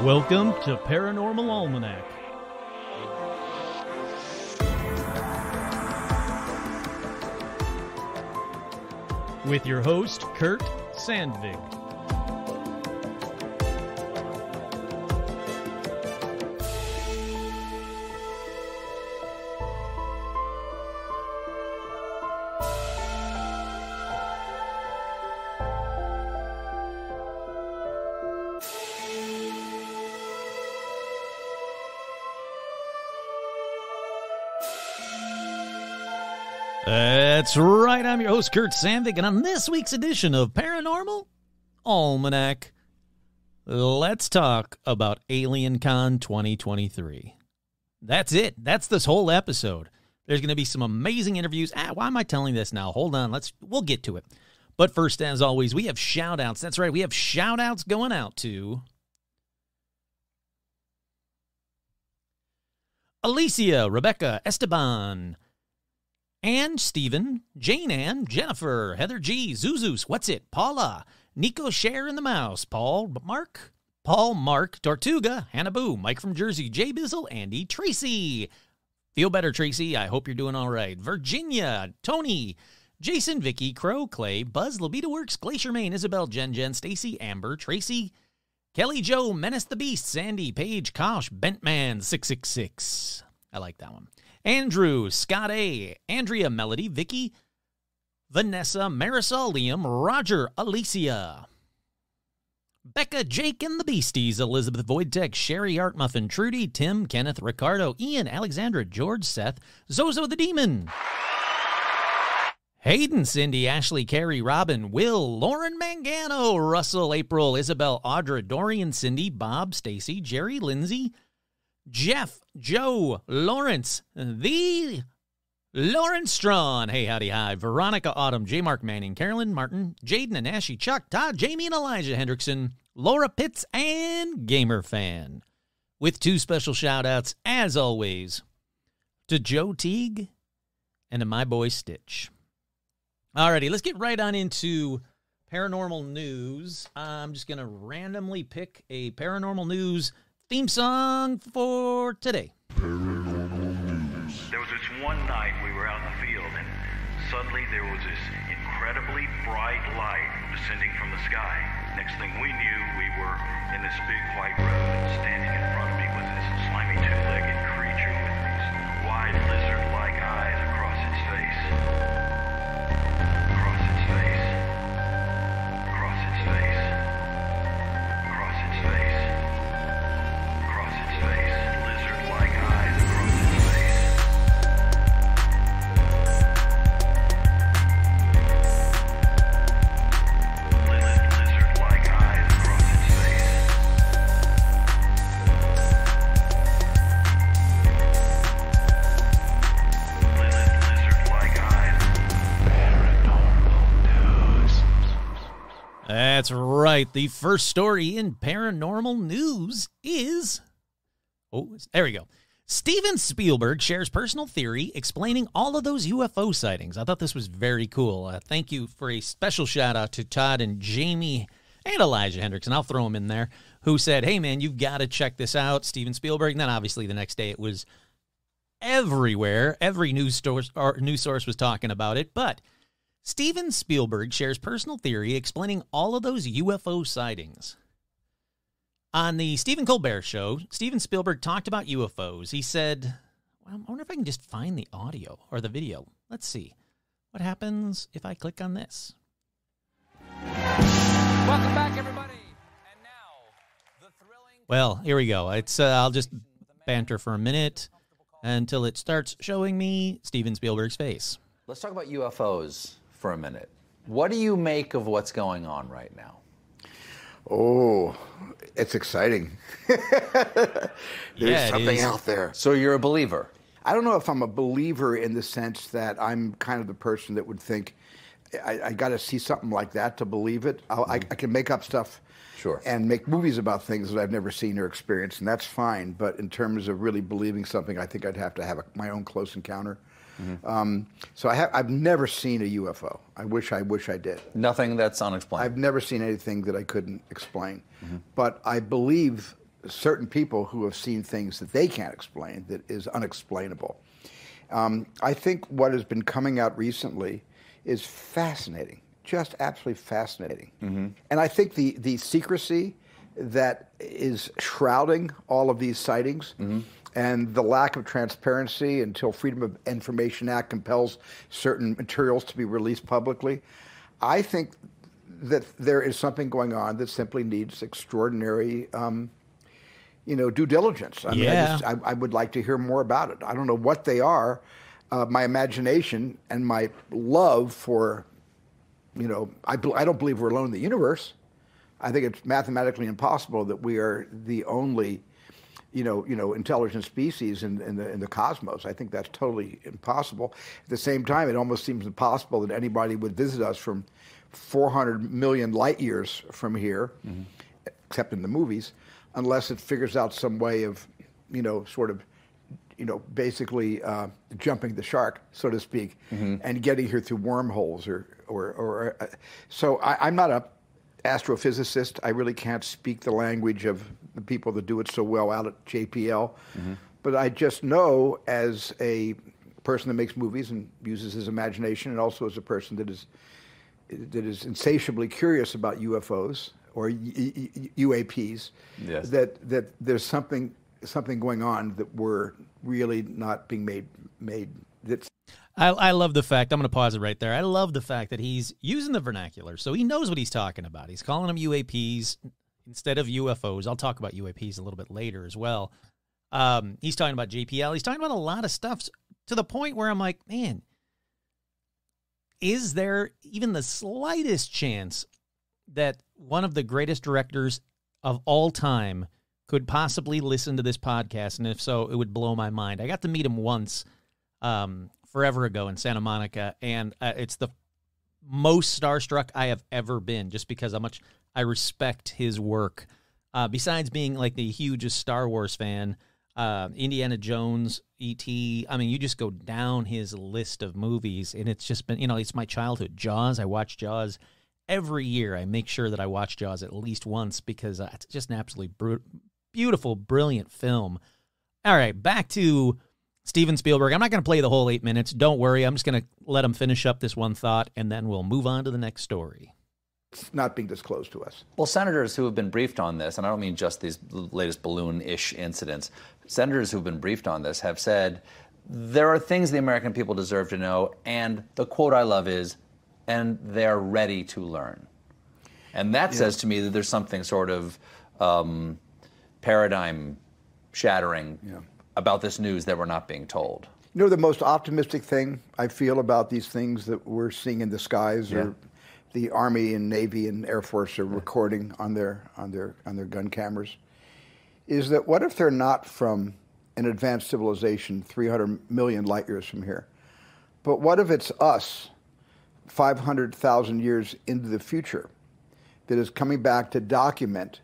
Welcome to Paranormal Almanac. With your host, Kurt Sandvig. That's right, I'm your host, Kurt Sandvig, and on this week's edition of Paranormal Almanac, let's talk about AlienCon 2023. That's it. That's this whole episode. There's going to be some amazing interviews. Why am I telling this now? Hold on, we'll get to it. But first, as always, we have shout-outs. That's right, we have shout-outs going out to Alicia, Rebecca, Esteban, Ann, Stephen, Jane Ann, Jennifer, Heather G, Zuzus, What's It, Paula, Nico Share and the Mouse, Paul, Mark, Tortuga, Hannah Boo, Mike from Jersey, Jay Bizzle, Andy, Tracy. Feel better, Tracy. I hope you're doing all right. Virginia, Tony, Jason, Vicky, Crow, Clay, Buzz, Lobita Works, Glacier Maine, Isabel, Jen, Stacy, Amber, Tracy, Kelly, Joe, Menace the Beast, Sandy, Paige, Kosh, Bentman, 666. I like that one. Andrew, Scott A., Andrea, Melody, Vicky, Vanessa, Marisol, Liam, Roger, Alicia, Becca, Jake and the Beasties, Elizabeth Voidtech, Sherry, Art Muffin, Trudy, Tim, Kenneth, Ricardo, Ian, Alexandra, George, Seth, Zozo the Demon, Hayden, Cindy, Ashley, Carrie, Robin, Will, Lauren Mangano, Russell, April, Isabel, Audra, Dorian, Cindy, Bob, Stacy, Jerry, Lindsay, Jeff, Joe, Lawrence, the Lawrence Strawn, hey, howdy, hi, Veronica Autumn, J. Mark Manning, Carolyn Martin, Jaden and Ashley, Chuck, Todd, Jamie and Elijah Hendrickson, Laura Pitts, and Gamer Fan. With two special shout-outs, as always, to Joe Teague and to my boy Stitch. Alrighty, let's get right on into paranormal news. I'm just going to randomly pick a paranormal news theme song for today. Paranormal news. There was this one night we were out in the field, and suddenly there was this incredibly bright light descending from the sky. Next thing we knew, we were in this big white road, and standing in front of me was this slimy two-legged creature with these wide lizard-like eyes across its face. Across its face. Across its face. Across its face. Lizard-like eyes across its face. Lizard-like eyes across its face. Lizard-like eyes. Paranormal news. That's right. The first story in paranormal news is... Oh, there we go. Steven Spielberg shares personal theory explaining all of those UFO sightings. I thought this was very cool. Thank you for a special shout out to Todd and Jamie and Elijah Hendrickson. I'll throw him in there, who said, hey, man, you've got to check this out, Steven Spielberg. And then obviously the next day it was everywhere. Every news source was talking about it. But Steven Spielberg shares personal theory explaining all of those UFO sightings. On the Stephen Colbert Show, Steven Spielberg talked about UFOs. He said, well, I wonder if I can just find the audio or the video. Let's see. What happens if I click on this? Welcome back, everybody. And now, the thrilling... Well, here we go. I'll just banter for a minute until it starts showing me Steven Spielberg's face. Let's talk about UFOs for a minute. What do you make of what's going on right now? Oh, it's exciting. There's something out there. So you're a believer? I don't know if I'm a believer in the sense that I'm kind of the person that would think I got to see something like that to believe it. I can make up stuff Sure. and make movies about things that I've never seen or experienced, and that's fine. But in terms of really believing something, I think I'd have to have my own close encounter. Mm-hmm. So I've never seen a UFO. I wish I did. Nothing that's unexplained. I've never seen anything that I couldn't explain. Mm-hmm. But I believe certain people who have seen things that they can't explain that is unexplainable. I think what has been coming out recently is fascinating, just absolutely fascinating. And I think the secrecy that is shrouding all of these sightings and the lack of transparency until Freedom of Information Act compels certain materials to be released publicly, I think that there is something going on that simply needs extraordinary due diligence. I mean, I would like to hear more about it. I don't know what they are. My imagination and my love for, I don't believe we're alone in the universe. I think it's mathematically impossible that we are the only, intelligent species in the cosmos. I think that's totally impossible. At the same time, it almost seems impossible that anybody would visit us from 400 million light years from here, except in the movies, unless it figures out some way of, basically jumping the shark, so to speak, and getting here through wormholes or so I'm not a astrophysicist. I really can't speak the language of the people that do it so well out at JPL. But I just know, as a person that makes movies and uses his imagination, and also as a person that is insatiably curious about UFOs or UAPs, that there's something going on that we're really not being made. That's I love the fact, I'm going to pause it right there. I love the fact that he's using the vernacular, so he knows what he's talking about. He's calling them UAPs instead of UFOs. I'll talk about UAPs a little bit later as well. He's talking about JPL. He's talking about a lot of stuff to the point where I'm like, man, is there even the slightest chance that one of the greatest directors of all time could possibly listen to this podcast? And if so, it would blow my mind. I got to meet him once forever ago in Santa Monica, and it's the most starstruck I have ever been, just because how much I respect his work. Besides being like the hugest Star Wars fan, Indiana Jones, E.T., I mean, you just go down his list of movies, and it's just been, it's my childhood. Jaws, I watch Jaws every year. I make sure that I watch Jaws at least once because it's just an absolutely beautiful, brilliant film. All right, back to Steven Spielberg. I'm not going to play the whole 8 minutes. Don't worry. I'm just going to let him finish up this one thought, and then we'll move on to the next story. It's not being disclosed to us. Well, senators who have been briefed on this, and I don't mean just these latest balloon-ish incidents, senators who've been briefed on this have said there are things the American people deserve to know, and the quote I love is, and they're ready to learn. And that says to me that there's something sort of paradigm-shattering about this news that we're not being told. The most optimistic thing I feel about these things that we're seeing in the skies are the Army and Navy and Air Force are recording on their gun cameras, is that what if they're not from an advanced civilization 300 million light years from here, but what if it's us 500,000 years into the future that is coming back to document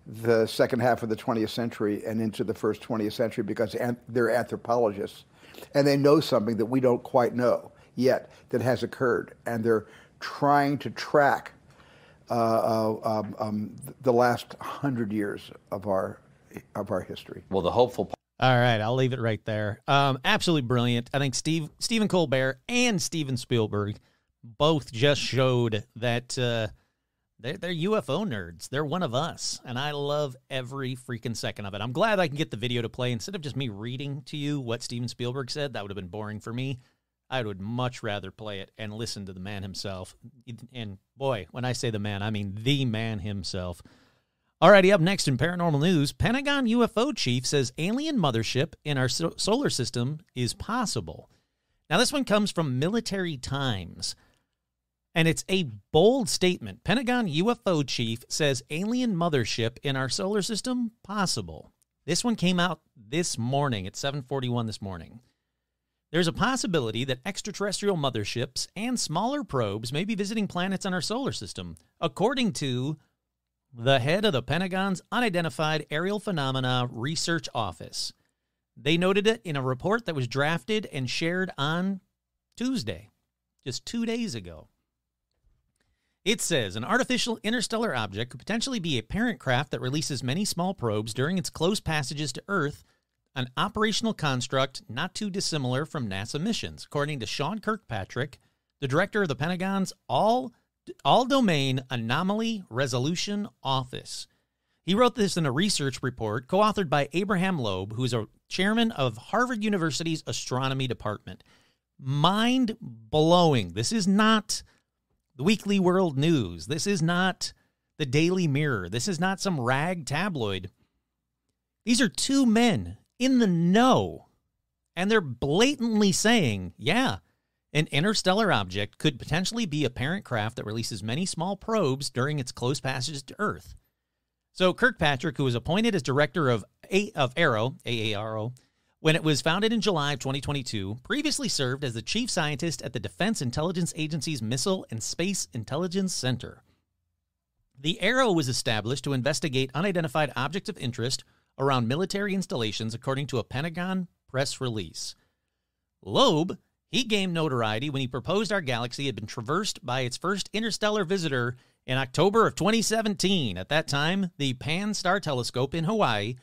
the second half of the 20th century and into the first 20th century because they're anthropologists and they know something that we don't quite know yet that has occurred, and they're trying to track the last 100 years of our history. Well, the hopeful part. All right, I'll leave it right there. Absolutely brilliant. I think Stephen Colbert and Steven Spielberg both just showed that they're UFO nerds. They're one of us, and I love every freaking second of it. I'm glad I can get the video to play instead of just me reading to you what Steven Spielberg said. That would have been boring for me. I would much rather play it and listen to the man himself. And boy, when I say the man, I mean the man himself. Alrighty, up next in paranormal news, Pentagon UFO chief says alien mothership in our solar system is possible. Now, this one comes from Military Times, and it's a bold statement. Pentagon UFO chief says alien mothership in our solar system possible. This one came out this morning at 7:41 this morning. There's a possibility that extraterrestrial motherships and smaller probes may be visiting planets in our solar system, according to the head of the Pentagon's Unidentified Aerial Phenomena Research Office. They noted it in a report that was drafted and shared on Tuesday, just 2 days ago. It says an artificial interstellar object could potentially be a parent craft that releases many small probes during its close passages to Earth, an operational construct not too dissimilar from NASA missions, according to Sean Kirkpatrick, the director of the Pentagon's All-Domain Anomaly Resolution Office. He wrote this in a research report co-authored by Abraham Loeb, who is a chairman of Harvard University's astronomy department. Mind-blowing. This is not the Weekly World News. This is not the Daily Mirror. This is not some rag tabloid. These are two men in the know, and they're blatantly saying, yeah, an interstellar object could potentially be a parent craft that releases many small probes during its close passages to Earth. So Kirkpatrick, who was appointed as director of AARO, AARO, when it was founded in July of 2022, previously served as the chief scientist at the Defense Intelligence Agency's Missile and Space Intelligence Center. The AARO was established to investigate unidentified objects of interest around military installations, according to a Pentagon press release. Loeb, he gained notoriety when he proposed our galaxy had been traversed by its first interstellar visitor in October of 2017. At that time, the Pan-STARR telescope in Hawaii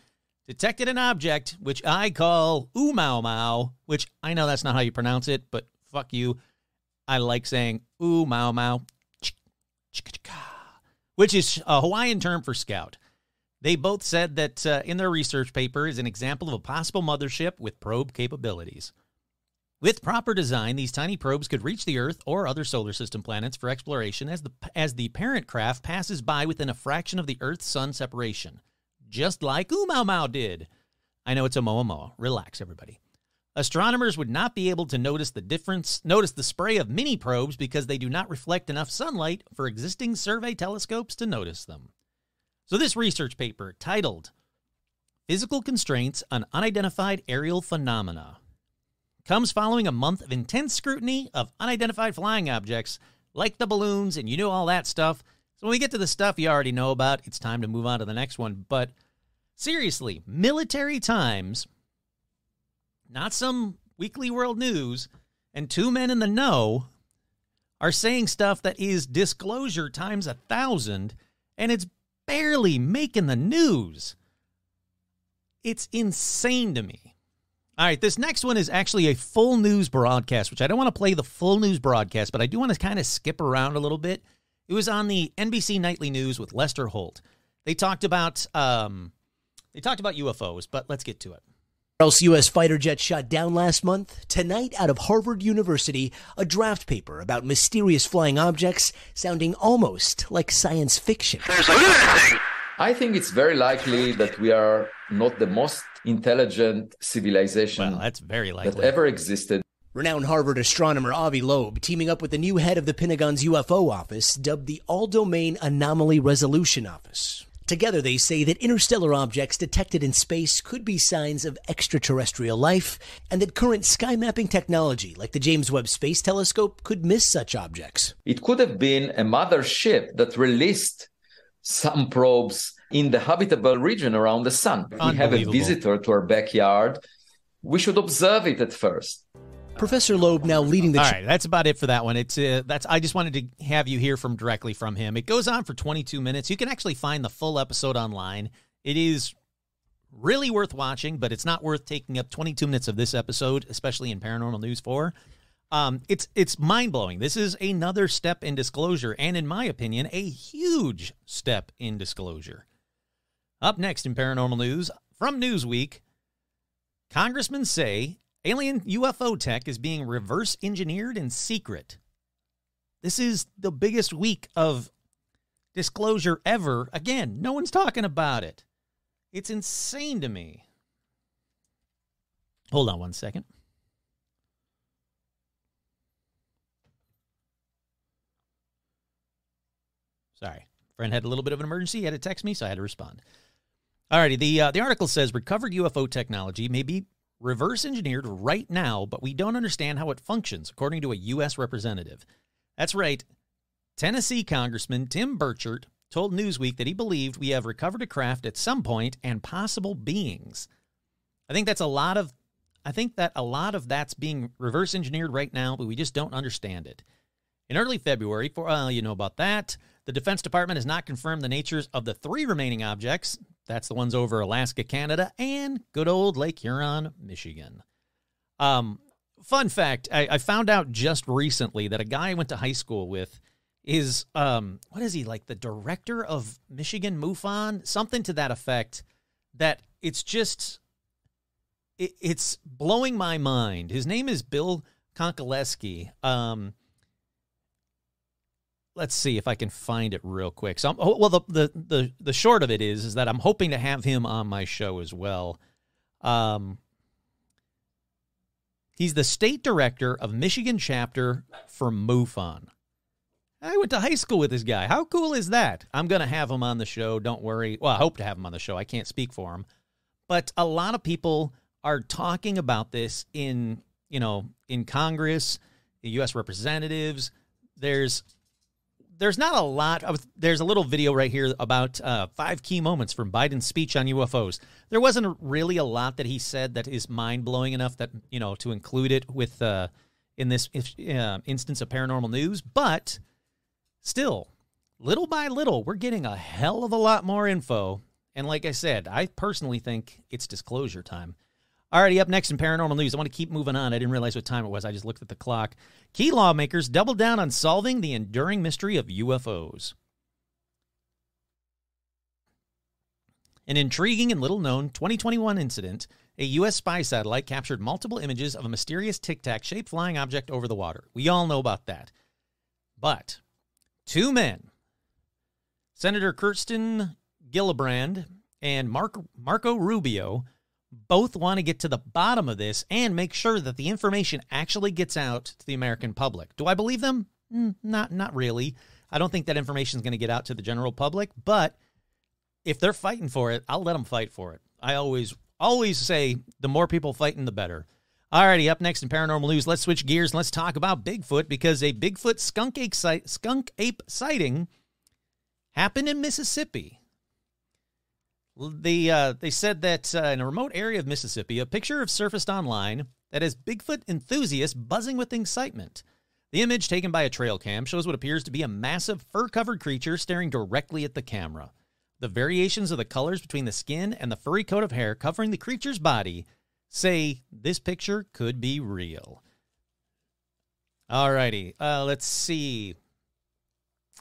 detected an object which I call Oumuamua, which I know that's not how you pronounce it, but fuck you. I like saying Oumuamua, which is a Hawaiian term for scout. They both said that in their research paper is an example of a possible mothership with probe capabilities. With proper design, these tiny probes could reach the Earth or other solar system planets for exploration as the parent craft passes by within a fraction of the Earth-Sun separation, just like Oumuamua did. I know it's a moa. Relax, everybody. Astronomers would not be able to notice the spray of mini probes because they do not reflect enough sunlight for existing survey telescopes to notice them. So this research paper, titled Physical Constraints on Unidentified Aerial Phenomena, comes following a month of intense scrutiny of unidentified flying objects like the balloons and all that stuff. So when we get to the stuff you already know about, it's time to move on to the next one. But seriously, Military Times, not some Weekly World News, and two men in the know are saying stuff that is disclosure times 1,000, and it's barely making the news. It's insane to me. All right, this next one is actually a full news broadcast, which I don't want to play the full news broadcast, but I do want to kind of skip around a little bit. It was on the NBC Nightly News with Lester Holt. They talked about UFOs, but let's get to it. Else U.S. fighter jet shot down last month. Tonight, out of Harvard University, a draft paper about mysterious flying objects sounding almost like science fiction. I think it's very likely that we are not the most intelligent civilization Well, that's very likely. that ever existed. Renowned Harvard astronomer Avi Loeb teaming up with the new head of the Pentagon's UFO office, dubbed the All-Domain Anomaly Resolution Office. Together, they say that interstellar objects detected in space could be signs of extraterrestrial life, and that current sky mapping technology, like the James Webb Space Telescope, could miss such objects. It could have been a mother ship that released some probes in the habitable region around the sun. We have a visitor to our backyard. We should observe it at first. Professor Loeb now leading the... All right, that's about it for that one. I just wanted to have you hear directly from him. It goes on for 22 minutes. You can actually find the full episode online. It is really worth watching, but it's not worth taking up 22 minutes of this episode, especially in Paranormal News 4. It's mind-blowing. This is another step in disclosure, and in my opinion, a huge step in disclosure. Up next in Paranormal News, from Newsweek, congressmen say alien UFO tech is being reverse engineered in secret. This is the biggest week of disclosure ever. Again, no one's talking about it. It's insane to me. Hold on one second. Sorry. Friend had a little bit of an emergency. He had to text me, so I had to respond. Alrighty, the article says recovered UFO technology may be reverse engineered right now, but we don't understand how it functions, according to a U.S. representative. That's right. Tennessee Congressman Tim Burchett told Newsweek that he believed we have recovered a craft at some point and possible beings. I think that a lot of that's being reverse engineered right now, but we just don't understand it. In early February, you know about that, the Defense Department has not confirmed the natures of the 3 remaining objects. That's the ones over Alaska, Canada, and good old Lake Huron, Michigan. Fun fact, I found out just recently that a guy I went to high school with is, what is he, like the director of Michigan MUFON? Something to that effect, that it's just, it's blowing my mind. His name is Bill Konkoleski. Let's see if I can find it real quick. So, the short of it is that I'm hoping to have him on my show as well. He's the state director of Michigan chapter for MUFON. I went to high school with this guy. How cool is that? I'm going to have him on the show. Don't worry. Well, I hope to have him on the show. I can't speak for him. But a lot of people are talking about this in Congress, the U.S. representatives. There's not a lot. There's a little video right here about 5 key moments from Biden's speech on UFOs. There wasn't really a lot that he said that is mind-blowing enough that, to include it with in this instance of paranormal news. But still, little by little, we're getting a hell of a lot more info. And like I said, I personally think it's disclosure time. Alrighty, up next in paranormal news. I want to keep moving on. I didn't realize what time it was. I just looked at the clock. Key lawmakers doubled down on solving the enduring mystery of UFOs. An intriguing and little-known 2021 incident, a U.S. spy satellite captured multiple images of a mysterious tic-tac-shaped flying object over the water. We all know about that. But 2 men, Senator Kirsten Gillibrand and Marco Rubio, both want to get to the bottom of this and make sure that the information actually gets out to the American public. Do I believe them? Not really. I don't think that information is going to get out to the general public, but if they're fighting for it, I'll let them fight for it. I always say the more people fighting, the better. Alrighty, up next in paranormal news, let's switch gears and let's talk about Bigfoot, because a Bigfoot skunk ape sighting happened in Mississippi. They said that in a remote area of Mississippi, a picture have surfaced online that has Bigfoot enthusiasts buzzing with excitement. The image, taken by a trail cam, shows what appears to be a massive fur-covered creature staring directly at the camera. The variations of the colors between the skin and the furry coat of hair covering the creature's body say this picture could be real. Alrighty, let's see.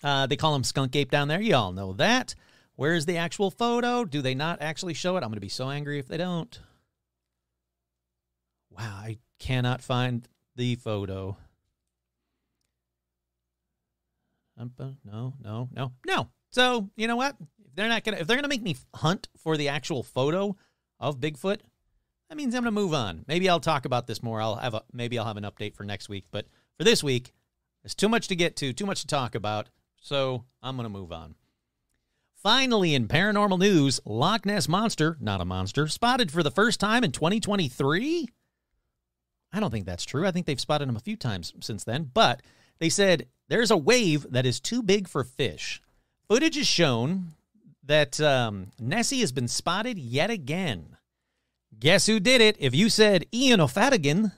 They call him skunk ape down there. You all know that. Where's the actual photo? Do they not actually show it? I'm going to be so angry if they don't. Wow, I cannot find the photo. No. So, you know what? If they're gonna make me hunt for the actual photo of Bigfoot, that means I'm gonna move on. Maybe I'll talk about this more. Maybe I'll have an update for next week. But for this week, there's too much to get to, too much to talk about. So I'm gonna move on. Finally, in paranormal news, Loch Ness Monster, not a monster, spotted for the first time in 2023? I don't think that's true. I think they've spotted him a few times since then. But they said there's a wave that is too big for fish. Footage has shown that Nessie has been spotted yet again. Guess who did it? If you said Ian O'Fadigan,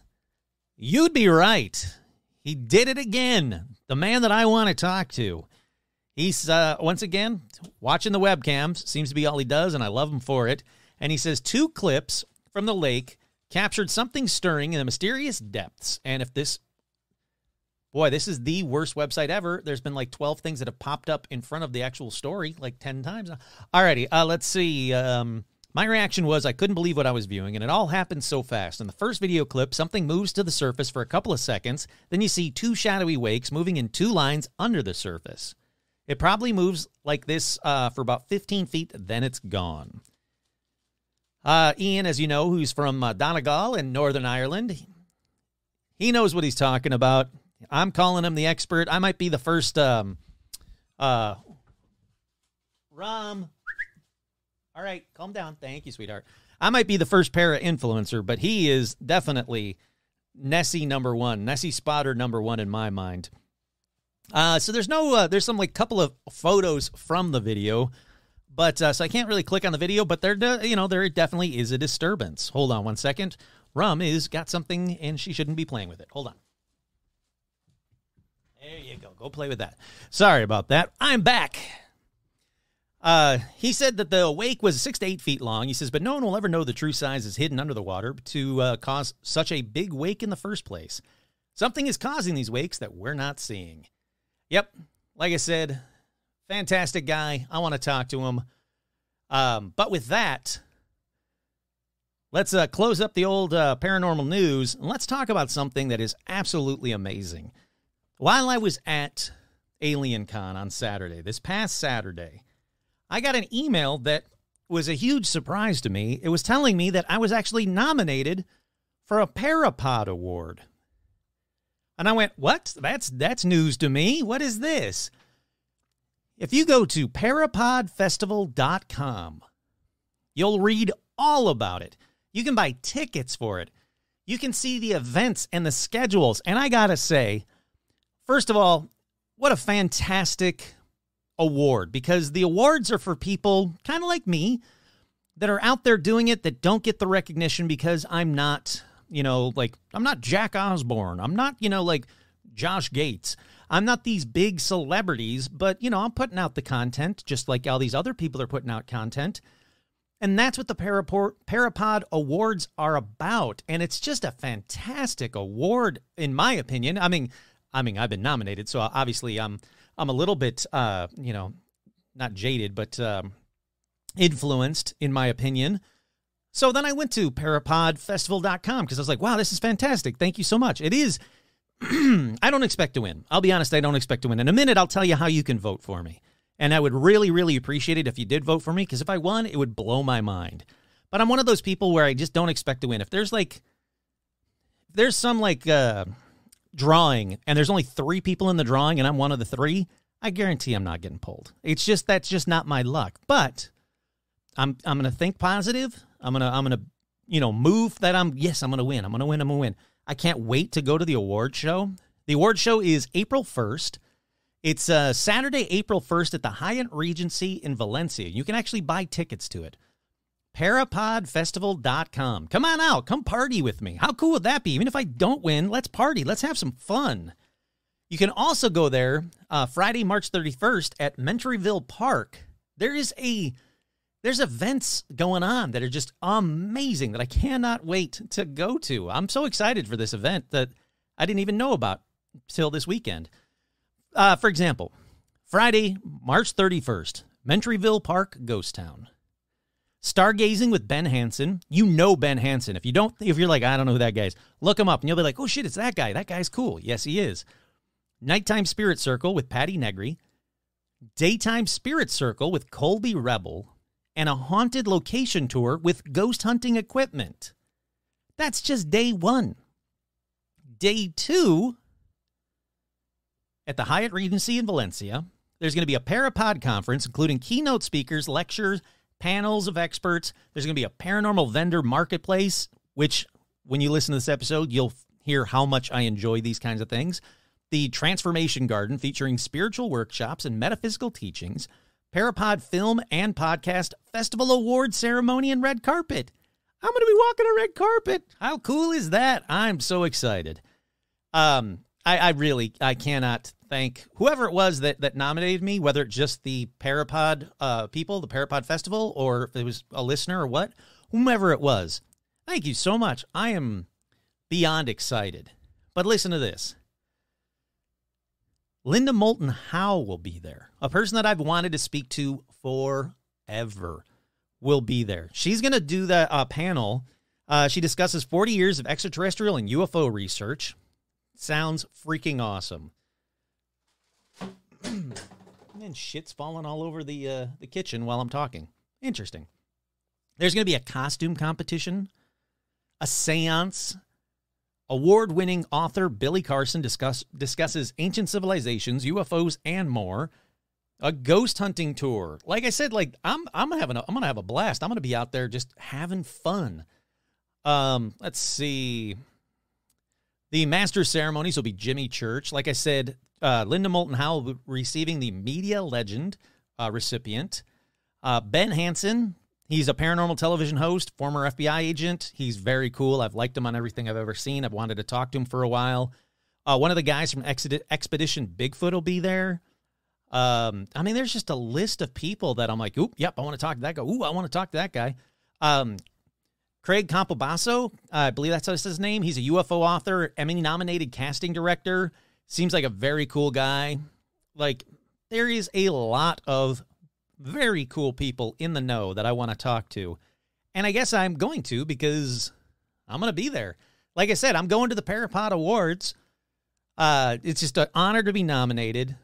you'd be right. He did it again. The man that I want to talk to. He's, once again, watching the webcams. Seems to be all he does, and I love him for it. And he says 2 clips from the lake captured something stirring in the mysterious depths. And if this... Boy, this is the worst website ever. There's been like 12 things that have popped up in front of the actual story, like 10 times. Alrighty, let's see. My reaction was I couldn't believe what I was viewing, and it all happened so fast. In the first video clip, something moves to the surface for a couple of seconds. Then you see 2 shadowy wakes moving in 2 lines under the surface. It probably moves like this for about 15 feet, then it's gone. Ian, as you know, who's from Donegal in Northern Ireland, he knows what he's talking about. I'm calling him the expert. I might be the first, Rom. All right, calm down. Thank you, sweetheart. I might be the first para-influencer, but he is definitely Nessie #1, Nessie spotter #1 in my mind. So there's no, there's some like couple of photos from the video, but so I can't really click on the video, but there definitely is a disturbance. Hold on 1 second. Rum is got something and she shouldn't be playing with it. Hold on. There you go. Go play with that. Sorry about that. I'm back. He said that the wake was 6 to 8 feet long. He says, but no one will ever know the true size is hidden under the water to cause such a big wake in the first place. Something is causing these wakes that we're not seeing. Yep. Like I said, fantastic guy. I want to talk to him. But with that, let's close up the old paranormal news, and let's talk about something that is absolutely amazing. While I was at AlienCon on Saturday, this past Saturday, I got an email that was a huge surprise to me. It was telling me that I was actually nominated for a Parapod Award. And I went, what? That's news to me. What is this? If you go to parapodfestival.com, you'll read all about it. You can buy tickets for it. You can see the events and the schedules. And I got to say, first of all, what a fantastic award, because the awards are for people kind of like me that are out there doing it that don't get the recognition because I'm not, I'm not Jack Osborne. I'm not, like Josh Gates. I'm not these big celebrities, but, I'm putting out the content just like all these other people are putting out content. And that's what the Parapod Awards are about. And it's just a fantastic award, in my opinion. I mean, I've been nominated, so obviously I'm a little bit, not jaded, but influenced, in my opinion. So then I went to parapodfestival.com because I was like, wow, this is fantastic. Thank you so much. It is. I don't expect to win. I'll be honest, I don't expect to win. In a minute, I'll tell you how you can vote for me. And I would really, really appreciate it if you did vote for me, because if I won, it would blow my mind. But I'm one of those people where I just don't expect to win. If there's some drawing and there's only 3 people in the drawing and I'm one of the 3, I guarantee I'm not getting pulled. That's just not my luck. But I'm going to think positive. I'm going to move that I'm going to win. I'm going to win. I can't wait to go to the award show. The award show is April 1st. It's Saturday, April 1st at the Hyatt Regency in Valencia. You can actually buy tickets to it. Parapodfestival.com. Come on out. Come party with me. How cool would that be? Even if I don't win, let's party. Let's have some fun. You can also go there Friday, March 31st at Mentryville Park. There's events going on that are just amazing that I cannot wait to go to. I'm so excited for this event that I didn't even know about till this weekend. For example, Friday, March 31st, Mentryville Park, Ghost Town. Stargazing with Ben Hansen. You know Ben Hansen. If you're like, I don't know who that guy is, look him up and you'll be like, oh shit, it's that guy. That guy's cool. Yes, he is. Nighttime Spirit Circle with Patty Negri. Daytime Spirit Circle with Colby Rebel. And a haunted location tour with ghost hunting equipment. That's just day 1. Day 2, at the Hyatt Regency in Valencia, there's going to be a Parapod conference, including keynote speakers, lectures, panels of experts. There's going to be a paranormal vendor marketplace, which, when you listen to this episode, you'll hear how much I enjoy these kinds of things. The Transformation Garden, featuring spiritual workshops and metaphysical teachings. Parapod Film and Podcast Festival Award Ceremony and Red Carpet. I'm going to be walking a red carpet. How cool is that? I'm so excited. I cannot thank whoever it was that nominated me, whether it's just the Parapod people, the Parapod Festival, or if it was a listener or what, whomever it was. Thank you so much. I am beyond excited. But listen to this. Linda Moulton Howe will be there. A person that I've wanted to speak to forever will be there. She's going to do the panel. She discusses 40 years of extraterrestrial and UFO research. Sounds freaking awesome. And shit's falling all over the kitchen while I'm talking. Interesting. There's going to be a costume competition, a seance. Award-winning author Billy Carson discusses ancient civilizations, UFOs, and more. A ghost hunting tour. Like I said, I'm gonna have a blast. I'm gonna be out there just having fun. Let's see. The master ceremonies will be Jimmy Church. Like I said, Linda Moulton Howe will be receiving the Media Legend recipient. Ben Hansen. He's a paranormal television host, former FBI agent. He's very cool. I've liked him on everything I've ever seen. I've wanted to talk to him for a while. One of the guys from Expedition Bigfoot will be there. I mean, there's just a list of people that I'm like, oop, yep, I want to talk to that guy. Ooh, I want to talk to that guy. Craig Campobasso, I believe that's his name. He's a UFO author, Emmy-nominated casting director. Seems like a very cool guy. Like, there is a lot of very cool people in the know that I want to talk to. And I guess I'm going to because I'm going to be there. Like I said, I'm going to the Parapod Awards. It's just an honor to be nominated.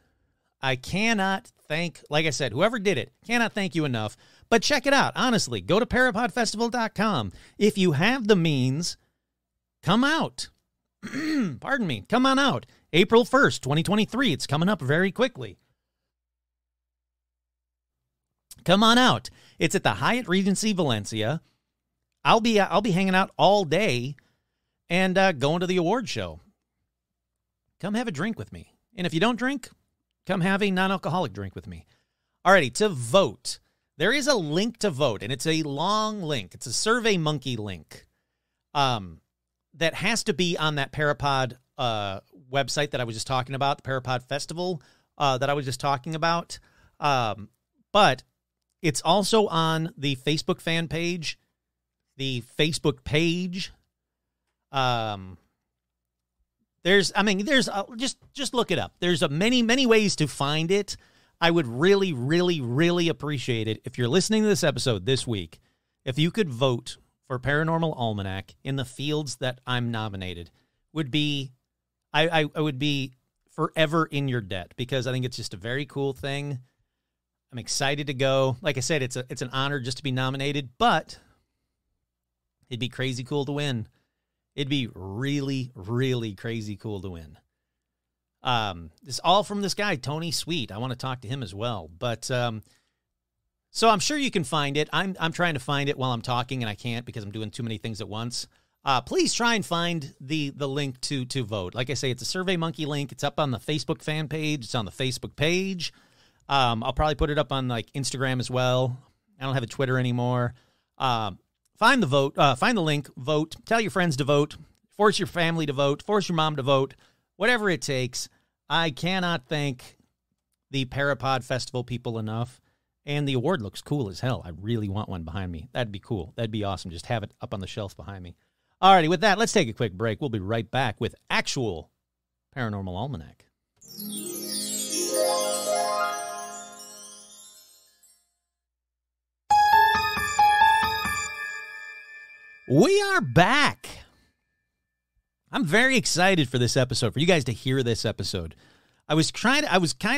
I cannot thank, like I said, whoever did it, cannot thank you enough. But check it out. Honestly, go to parapodfestival.com. If you have the means, come out. Pardon me. Come on out. April 1st, 2023. It's coming up very quickly. Come on out. It's at the Hyatt Regency Valencia. I'll be hanging out all day and going to the award show. Come have a drink with me. And if you don't drink, come have a non-alcoholic drink with me. Alrighty, to vote. There is a link to vote, and it's a long link. It's a SurveyMonkey link that has to be on that Parapod website that I was just talking about, the Parapod Festival that I was just talking about. But it's also on the Facebook fan page, the Facebook page. Just look it up. There's many ways to find it. I would really, really, really appreciate it if you're listening to this episode this week, if you could vote for Paranormal Almanac in the fields that I'm nominated. I would be forever in your debt because I think it's just a very cool thing. I'm excited to go. Like I said, it's an honor just to be nominated, but it'd be crazy cool to win. It'd be really, really crazy cool to win. This all from this guy, Tony Sweet. I want to talk to him as well. But so I'm sure you can find it. I'm trying to find it while I'm talking, and I can't because I'm doing too many things at once. Please try and find the link to vote. Like I say, it's a SurveyMonkey link. It's up on the Facebook fan page. It's on the Facebook page. I'll probably put it up on like Instagram as well. I don't have a Twitter anymore. Find the vote. Find the link. Vote. Tell your friends to vote. Force your family to vote. Force your mom to vote. Whatever it takes. I cannot thank the Parapod Festival people enough. And the award looks cool as hell. I really want one behind me. That'd be cool. That'd be awesome. Just have it up on the shelf behind me. Alrighty, with that, let's take a quick break. We'll be right back with actual Paranormal Almanac. We are back. I'm very excited for this episode, for you guys to hear this episode. I was kind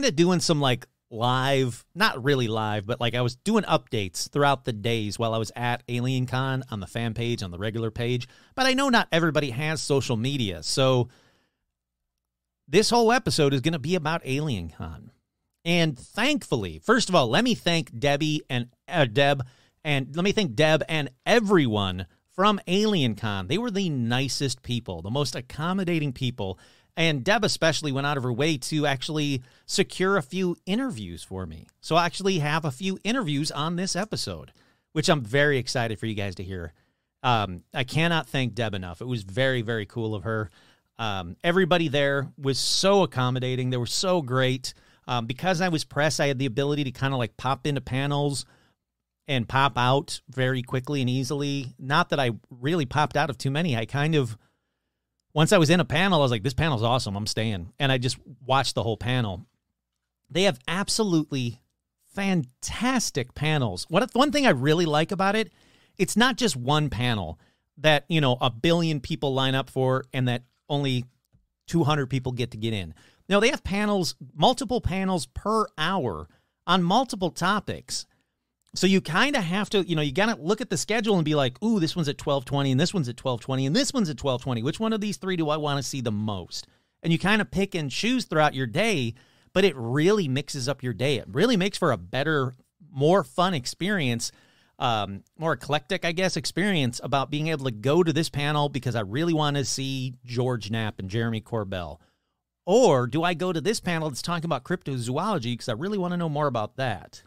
of doing some like live, not really live, but like I was doing updates throughout the days while I was at AlienCon on the fan page, on the regular page. But I know not everybody has social media. So this whole episode is going to be about AlienCon. And thankfully, first of all, let me thank Deb and everyone from AlienCon. They were the nicest people, the most accommodating people. And Deb especially went out of her way to actually secure a few interviews for me. So I actually have a few interviews on this episode, which I'm very excited for you guys to hear. I cannot thank Deb enough. It was very, very cool of her. Everybody there was so accommodating. They were so great. Because I was press, I had the ability to kind of like pop into panels and pop out very quickly and easily. Not that I really popped out of too many. I kind of, once I was in a panel, I was like, this panel's awesome. I'm staying. And I just watched the whole panel. They have absolutely fantastic panels. One thing I really like about it, it's not just one panel that, you know, a billion people line up for and that only 200 people get in. No, they have panels, multiple panels per hour on multiple topics. So you kind of have to, you got to look at the schedule and be like, ooh, this one's at 12:20 and this one's at 12:20 and this one's at 12:20. Which one of these three do I want to see the most? And you kind of pick and choose throughout your day, but it really mixes up your day. It really makes for a better, more fun experience, more eclectic, I guess, experience about being able to go to this panel because I really want to see George Knapp and Jeremy Corbell. Or do I go to this panel that's talking about cryptozoology because I really want to know more about that?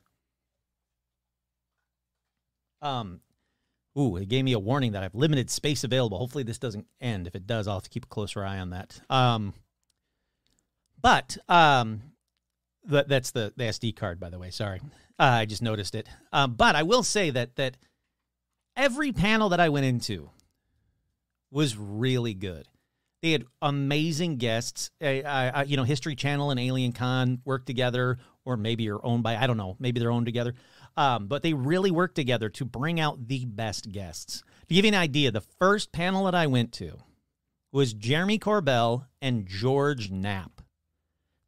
It gave me a warning that I have limited space available. Hopefully this doesn't end. If it does, I'll have to keep a closer eye on that. But that's the SD card, by the way. Sorry. I just noticed it. But I will say that every panel that I went into was really good. They had amazing guests. History Channel and Alien Con worked together, or maybe are owned by, I don't know, maybe they're owned together. But they really worked together to bring out the best guests. To give you an idea, the first panel that I went to was Jeremy Corbell and George Knapp.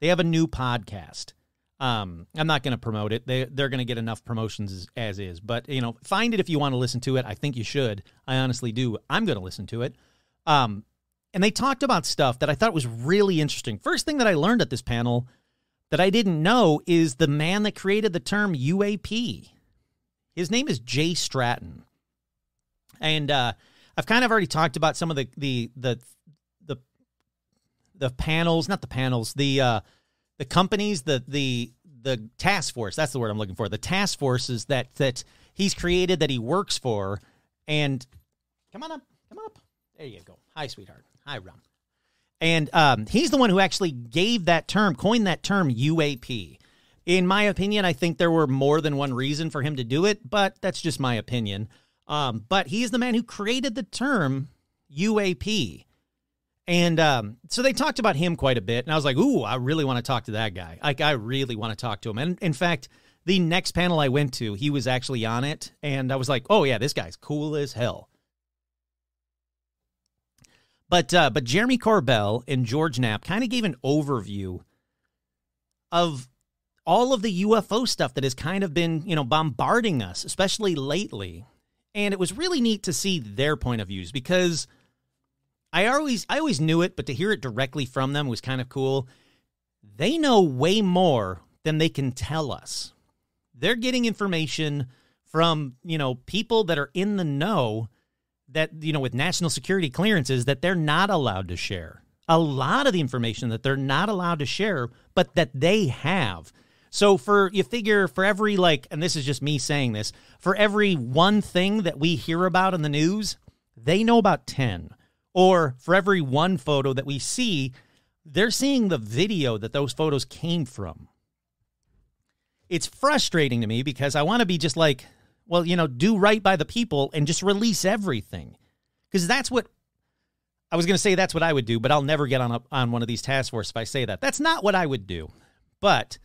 They have a new podcast. I'm not going to promote it. They're going to get enough promotions as is. But, find it if you want to listen to it. I think you should. I honestly do. I'm going to listen to it. And they talked about stuff that I thought was really interesting. First thing that I learned at this panel that I didn't know is the man that created the term UAP. His name is Jay Stratton. And I've kind of already talked about some of the panels, not the panels, the companies, the task force. That's the word I'm looking for. The task forces that he's created, that he works for. And come on up. There you go. Hi, sweetheart. Hi, Rum. And he's the one who actually coined that term UAP. In my opinion, I think there were more than one reason for him to do it, but that's just my opinion. But he is the man who created the term UAP. And so they talked about him quite a bit, and I was like, ooh, I really want to talk to that guy. I really want to talk to him. And in fact, the next panel I went to, he was actually on it, and I was like, oh, yeah, this guy's cool as hell. But Jeremy Corbell and George Knapp kind of gave an overview of all of the UFO stuff that has kind of been, bombarding us, especially lately. And it was really neat to see their point of views, because I always knew it, but to hear it directly from them was kind of cool. They know way more than they can tell us. They're getting information from, people that are in the know, that, with national security clearances, that they're not allowed to share. A lot of the information that they're not allowed to share, but that they have. So you figure for every, and this is just me saying this, for every one thing that we hear about in the news, they know about 10. Or for every one photo that we see, they're seeing the video that those photos came from. It's frustrating to me because I want to be just like, well, do right by the people and just release everything. Because that's what, I was going to say that's what I would do, but I'll never get on one of these task forces if I say that. That's not what I would do, but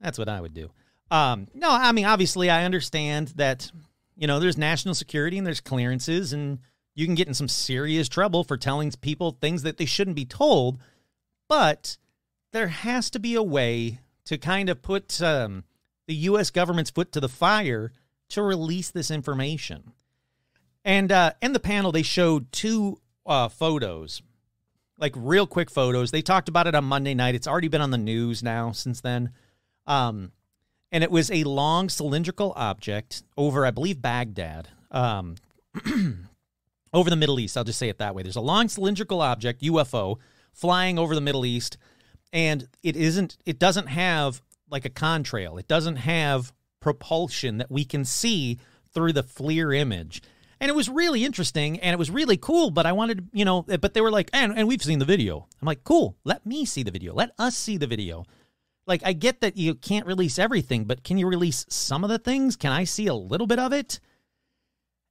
that's what I would do. No, I mean, obviously I understand that, there's national security and there's clearances, and you can get in some serious trouble for telling people things that they shouldn't be told, but there has to be a way to kind of put the U.S. government's foot to the fire to release this information. And in the panel, they showed two photos, like real quick photos. They talked about it on Monday night. It's already been on the news now since then. And it was a long cylindrical object over, I believe, Baghdad. Over the Middle East, I'll just say it that way. There's a long cylindrical object, UFO, flying over the Middle East, and it doesn't have like a contrail. It doesn't have propulsion that we can see through the FLIR image. And it was really interesting, and it was really cool, but I wanted, but they were like, and we've seen the video. I'm like, cool, let me see the video. Let us see the video. Like, I get that you can't release everything, but can you release some of the things? Can I see a little bit of it?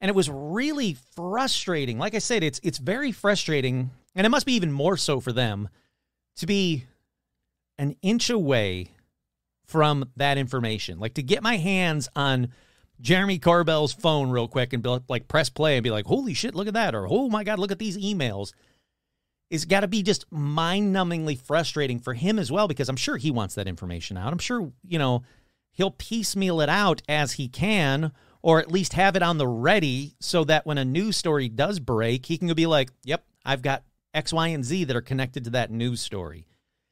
And it was really frustrating. Like I said, it's very frustrating, and it must be even more so for them, to be an inch away from that information. Like, to get my hands on Jeremy Corbell's phone real quick and be like, press play and be like, holy shit, look at that. Or, oh my God, look at these emails. It's got to be just mind-numbingly frustrating for him as well, because I'm sure he wants that information out. I'm sure, he'll piecemeal it out as he can, or at least have it on the ready so that when a news story does break, he can be like, yep, I've got X, Y, and Z that are connected to that news story.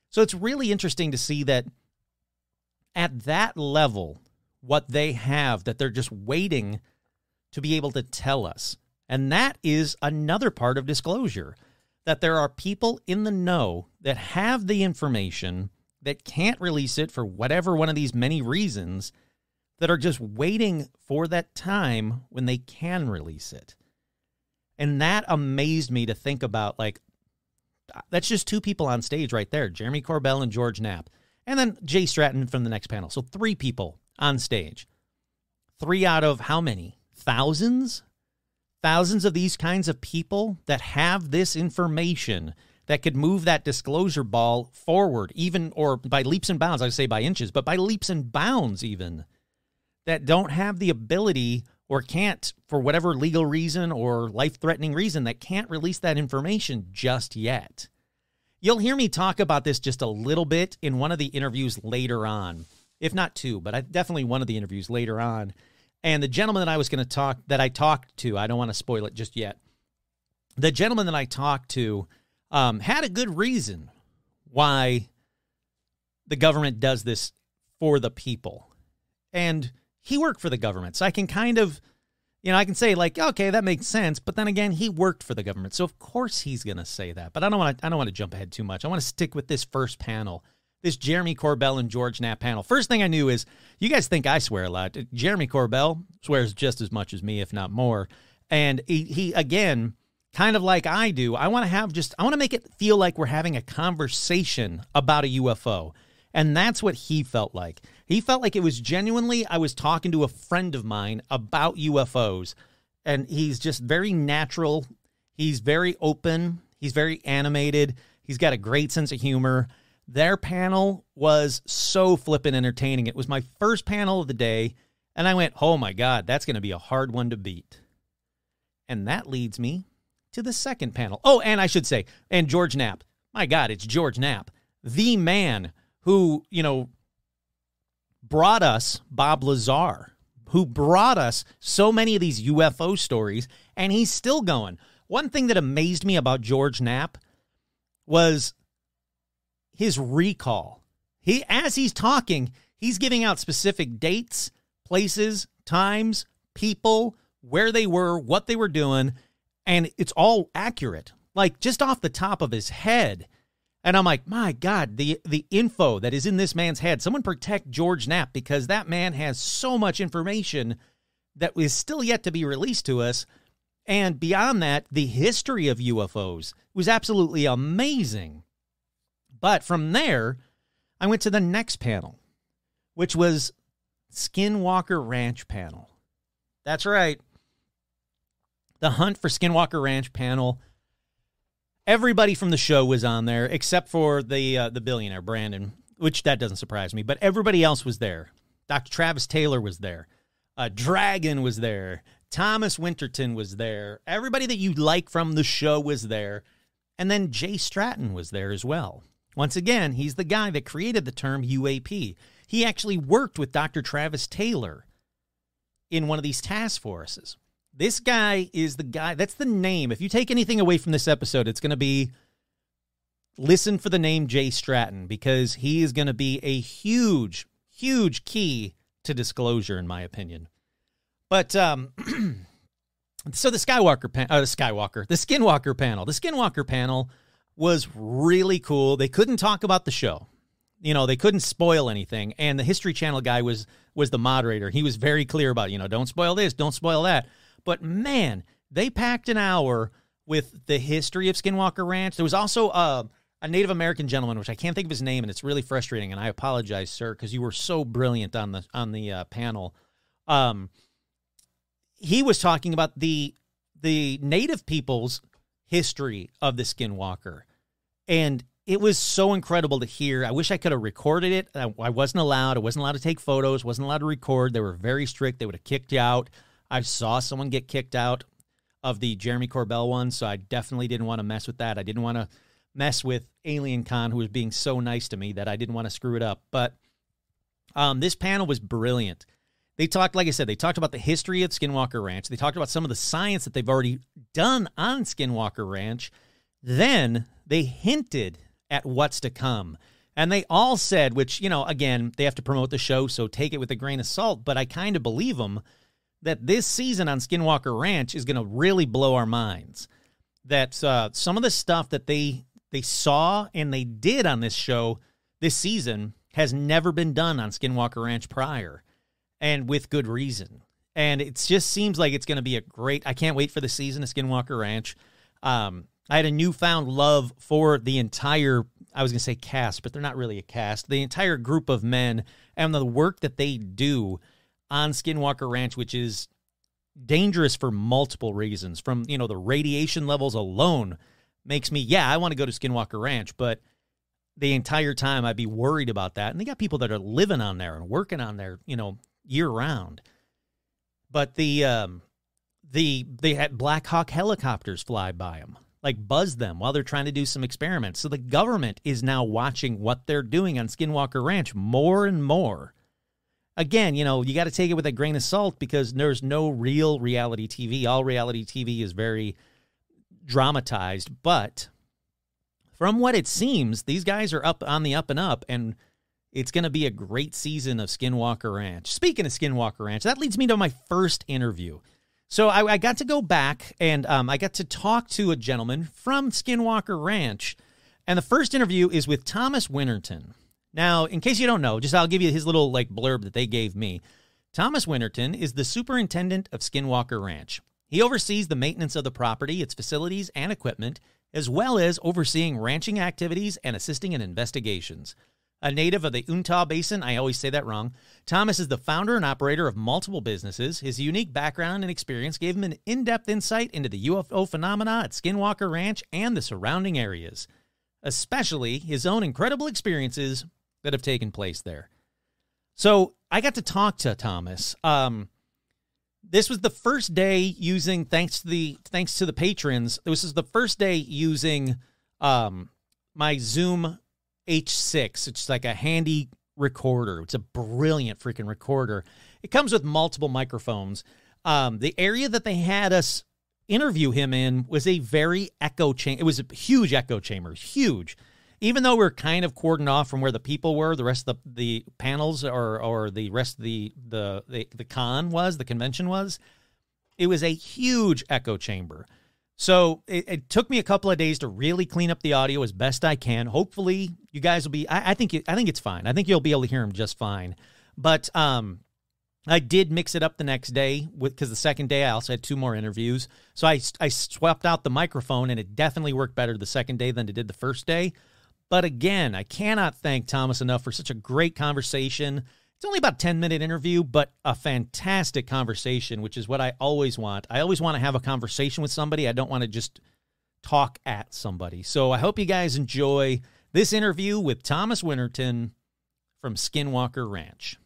So it's really interesting to see that at that level, what they have, that they're just waiting to be able to tell us. And that is another part of disclosure, that there are people in the know that have the information that can't release it for whatever one of these many reasons, that are just waiting for that time when they can release it. And that amazed me to think about, like, two people on stage right there, Jeremy Corbell and George Knapp. And then Jay Stratton from the next panel. So 3 people on stage. 3 out of how many? Thousands? Thousands of these kinds of people that have this information that could move that disclosure ball forward, even, or by leaps and bounds. I say by inches, but by leaps and bounds even, that don't have the ability or can't, for whatever legal reason or life-threatening reason, that can't release that information just yet. You'll hear me talk about this just a little bit in one of the interviews later on, if not 2, but definitely one of the interviews later on. And the gentleman that I talked to, I don't want to spoil it just yet. The gentleman that I talked to had a good reason why the government does this for the people. And he worked for the government, so I can kind of, I can say like, okay, that makes sense. But then again, he worked for the government, so of course he's going to say that. But I don't want to jump ahead too much. I want to stick with this first panel, this Jeremy Corbell and George Knapp panel. First thing I knew is, you guys think I swear a lot. Jeremy Corbell swears just as much as me, if not more. And he again, kind of like I do, I want to make it feel like we're having a conversation about a UFO. And that's what he felt like. He felt like it was genuinely, I was talking to a friend of mine about UFOs. And he's just very natural. He's very open. He's very animated. He's got a great sense of humor. Their panel was so flippin' entertaining. It was my first panel of the day. And I went, oh my God, that's going to be a hard one to beat. And that leads me to the second panel. Oh, and I should say, and George Knapp. My God, it's George Knapp. The man who, brought us Bob Lazar, who brought us so many of these UFO stories, and he's still going. One thing that amazed me about George Knapp was his recall. As he's talking, he's giving out specific dates, places, times, people, where they were, what they were doing, and it's all accurate, like just off the top of his head. And I'm like, my God, the info that is in this man's head, someone protect George Knapp, because that man has so much information that is still yet to be released to us. And beyond that, the history of UFOs was absolutely amazing. But from there, I went to the next panel, which was Skinwalker Ranch panel. That's right. The Hunt for Skinwalker Ranch panel. Everybody from the show was on there, except for the billionaire, Brandon, which that doesn't surprise me. But everybody else was there. Dr. Travis Taylor was there. Dragon was there. Thomas Winterton was there. Everybody that you like from the show was there. And then Jay Stratton was there as well. Once again, he's the guy that created the term UAP. He actually worked with Dr. Travis Taylor in one of these task forces. This guy is the guy, that's the name. If you take anything away from this episode, it's going to be, listen for the name Jay Stratton, because he is going to be a huge, huge key to disclosure, in my opinion. But, so the Skinwalker panel was really cool. They couldn't talk about the show. They couldn't spoil anything. And the History Channel guy was the moderator. He was very clear about, don't spoil this, don't spoil that. But man, they packed an hour with the history of Skinwalker Ranch. There was also a Native American gentleman, which I can't think of his name, and it's really frustrating. And I apologize, sir, because you were so brilliant on the panel. He was talking about the Native people's history of the Skinwalker, and it was so incredible to hear. I wish I could have recorded it. I wasn't allowed. I wasn't allowed to take photos. Wasn't allowed to record. They were very strict. They would have kicked you out. I saw someone get kicked out of the Jeremy Corbell one, so I definitely didn't want to mess with that. I didn't want to mess with Alien Con, who was being so nice to me that I didn't want to screw it up. But this panel was brilliant. They talked, like I said, they talked about the history of Skinwalker Ranch. They talked about some of the science that they've already done on Skinwalker Ranch. Then they hinted at what's to come. And they all said, which, again, they have to promote the show, so take it with a grain of salt, but I kind of believe them, that this season on Skinwalker Ranch is going to really blow our minds. That some of the stuff that they saw and they did on this show this season has never been done on Skinwalker Ranch prior, and with good reason. And it just seems like it's going to be a great, I can't wait for the season of Skinwalker Ranch. I had a newfound love for the entire, I was going to say cast, but they're not really a cast, the entire group of men and the work that they do on Skinwalker Ranch, which is dangerous for multiple reasons. From, the radiation levels alone makes me, I want to go to Skinwalker Ranch, but the entire time I'd be worried about that. And they got people that are living on there and working on there, year round. But they had Black Hawk helicopters fly by them, like buzz them while they're trying to do some experiments. So the government is now watching what they're doing on Skinwalker Ranch more and more. Again, you got to take it with a grain of salt because there's no real reality TV. All reality TV is very dramatized. But from what it seems, these guys are up on the up and up, and it's going to be a great season of Skinwalker Ranch. Speaking of Skinwalker Ranch, that leads me to my first interview. So I got to go back, and I got to talk to a gentleman from Skinwalker Ranch, and the first interview is with Thomas Winterton. Now, in case you don't know, I'll give you his little blurb that they gave me. Thomas Winterton is the superintendent of Skinwalker Ranch. He oversees the maintenance of the property, its facilities, and equipment, as well as overseeing ranching activities and assisting in investigations. A native of the Uintah Basin, I always say that wrong, Thomas is the founder and operator of multiple businesses. His unique background and experience gave him an in-depth insight into the UFO phenomena at Skinwalker Ranch and the surrounding areas, especially his own incredible experiences that have taken place there. So I got to talk to Thomas. This was the first day using, thanks to the patrons, this is the first day using my Zoom H6. It's like a handy recorder. It's a brilliant freaking recorder. It comes with multiple microphones. The area that they had us interview him in was a very echo chamber. It was a huge echo chamber, huge. Even though we're kind of cordoned off from where the people were, the rest of the panels or the rest of the convention was, it was a huge echo chamber. So it took me a couple of days to really clean up the audio as best I can. Hopefully, you guys will be. I think it's fine. I think you'll be able to hear him just fine. But I did mix it up the next day because the second day I also had 2 more interviews. So I swapped out the microphone, and it definitely worked better the second day than it did the first day. But again, I cannot thank Thomas enough for such a great conversation. It's only about a 10-minute interview, but a fantastic conversation, which is what I always want. I always want to have a conversation with somebody. I don't want to just talk at somebody. So I hope you guys enjoy this interview with Thomas Winterton from Skinwalker Ranch.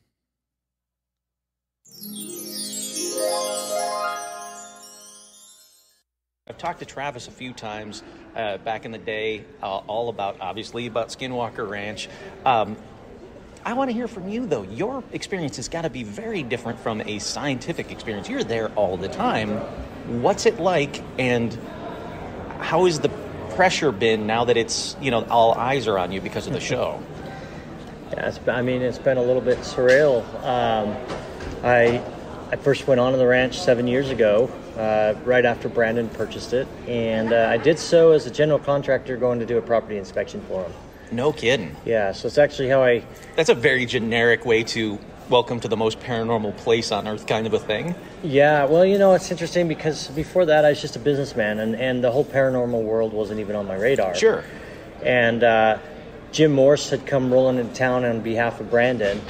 I've talked to Travis a few times back in the day, all about Skinwalker Ranch. I want to hear from you, though. Your experience has got to be very different from a scientific experience. You're there all the time. What's it like, and how has the pressure been now that it's, all eyes are on you because of the show? Yeah, it's been a little bit surreal. I first went on to the ranch 7 years ago, right after Brandon purchased it, and I did so as a general contractor going to do a property inspection for him. No kidding. Yeah, so it's actually how I... That's a very generic way to welcome to the most paranormal place on earth kind of a thing. Yeah, well, it's interesting because before that I was just a businessman, and the whole paranormal world wasn't even on my radar. Sure. And Jim Morse had come rolling into town on behalf of Brandon,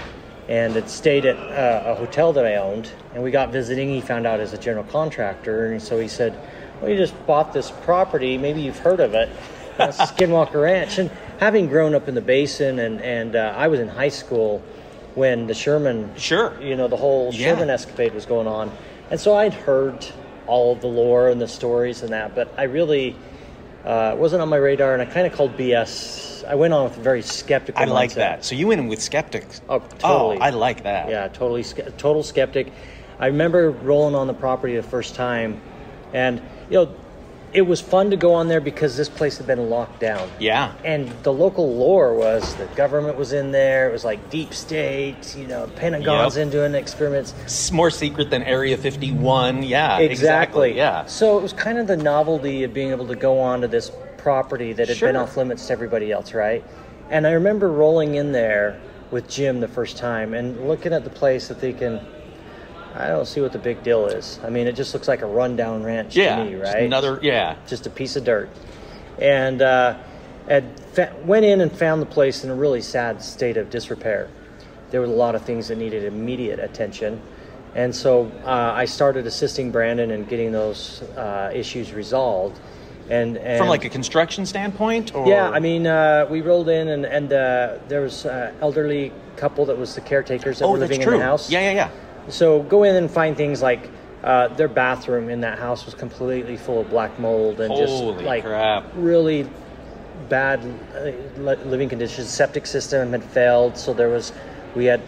and had stayed at a hotel that I owned, and we got visiting. He found out as a general contractor, and so he said, well, you just bought this property, maybe you've heard of it. That's Skinwalker Ranch. And having grown up in the basin, and I was in high school when the Sherman, the whole Sherman escapade was going on. And so I'd heard all of the lore and the stories and that, but I really wasn't on my radar, and I kind of called BS. I went on with a very skeptical mindset. I like that. So you went in with skeptics. Oh, totally. Oh, I like that. Yeah, totally. Total skeptic. I remember rolling on the property the first time, and, it was fun to go on there because this place had been locked down. Yeah. And the local lore was the government was in there. It was like deep state, Pentagon's in doing experiments. It's more secret than Area 51. Yeah, exactly. Yeah. So it was kind of the novelty of being able to go on to this property that had been off limits to everybody else, right? And I remember rolling in there with Jim the first time and looking at the place and thinking, I don't see what the big deal is. I mean, it just looks like a rundown ranch to me, right? Just a piece of dirt. and went in and found the place in a really sad state of disrepair. There were a lot of things that needed immediate attention. And so I started assisting Brandon in getting those issues resolved. And from like a construction standpoint? Or? Yeah, I mean, we rolled in and there was an elderly couple that was the caretakers that were living in the house. Yeah. So go in and find things like their bathroom in that house was completely full of black mold and Holy just crap. really bad living conditions. Septic system had failed, so we had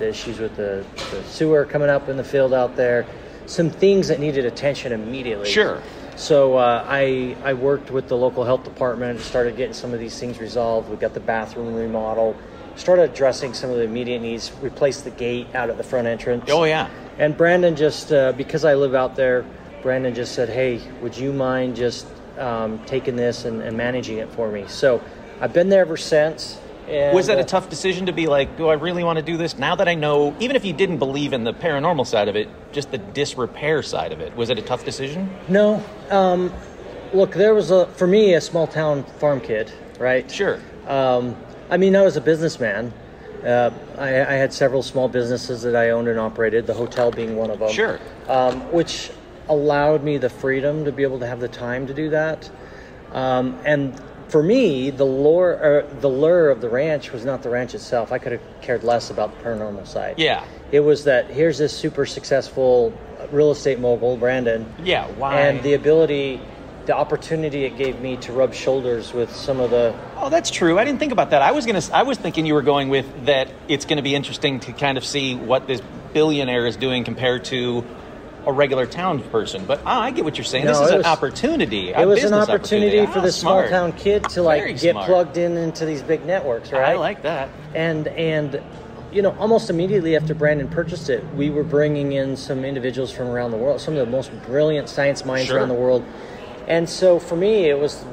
issues with the sewer coming up in the field out there. Some things that needed attention immediately. Sure. So I worked with the local health department, started getting some of these things resolved. We got the bathroom remodel, started addressing some of the immediate needs, replaced the gate out at the front entrance. Oh, yeah. And Brandon just, because I live out there, Brandon just said, hey, would you mind just taking this and managing it for me? So I've been there ever since. And, was that a tough decision to be like, do I really want to do this? Now that I know, even if you didn't believe in the paranormal side of it, just the disrepair side of it, was it a tough decision? No. Look, there was, for me, a small-town farm kid, right? Sure. I mean, I was a businessman. I had several small businesses that I owned and operated, the hotel being one of them. Sure. Which allowed me the freedom to be able to have the time to do that. And for me, the lure of the ranch was not the ranch itself. I could have cared less about the paranormal side. Yeah. It was that here's this super successful real estate mogul, Brandon. Yeah, why? And the opportunity it gave me to rub shoulders with some of the... Oh, that's true. I didn't think about that. I was thinking you were going with that it's going to be interesting to kind of see what this billionaire is doing compared to a regular town person. But I get what you're saying. No, this is an opportunity. It was an opportunity for this small smart. town kid to Very get smart. plugged into these big networks, right? I like that. And you know, almost immediately after Brandon purchased it, we were bringing in some individuals from around the world, some of the most brilliant science minds Sure. around the world. And so for me, it was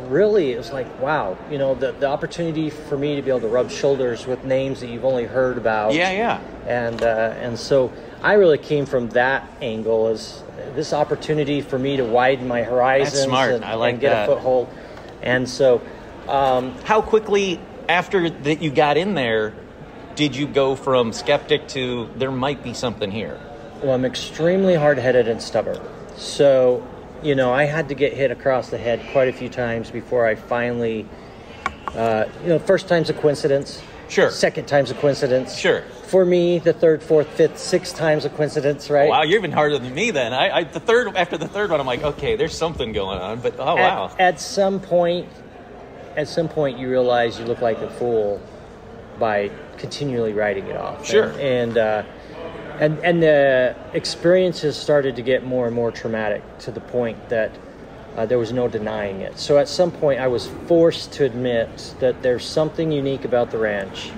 like, wow, you know, the opportunity for me to be able to rub shoulders with names that you've only heard about. Yeah. And so I really came from that angle as this opportunity for me to widen my horizons. That's smart. And, I like and get that. a foothold. And so... how quickly after that you got in there did you go from skeptic to there might be something here? Well, I'm extremely hard-headed and stubborn. So, you know, I had to get hit across the head quite a few times before I finally, first time's a coincidence. Sure. Second time's a coincidence. Sure. For me, the third, fourth, fifth, sixth time's a coincidence, right? Wow, you're even harder than me then. After the third one, I'm like, okay, there's something going on. But wow. At some point, you realize you look like a fool by continually writing it off. Sure. And the experiences started to get more and more traumatic to the point that there was no denying it. So at some point, I was forced to admit that there's something unique about the ranch,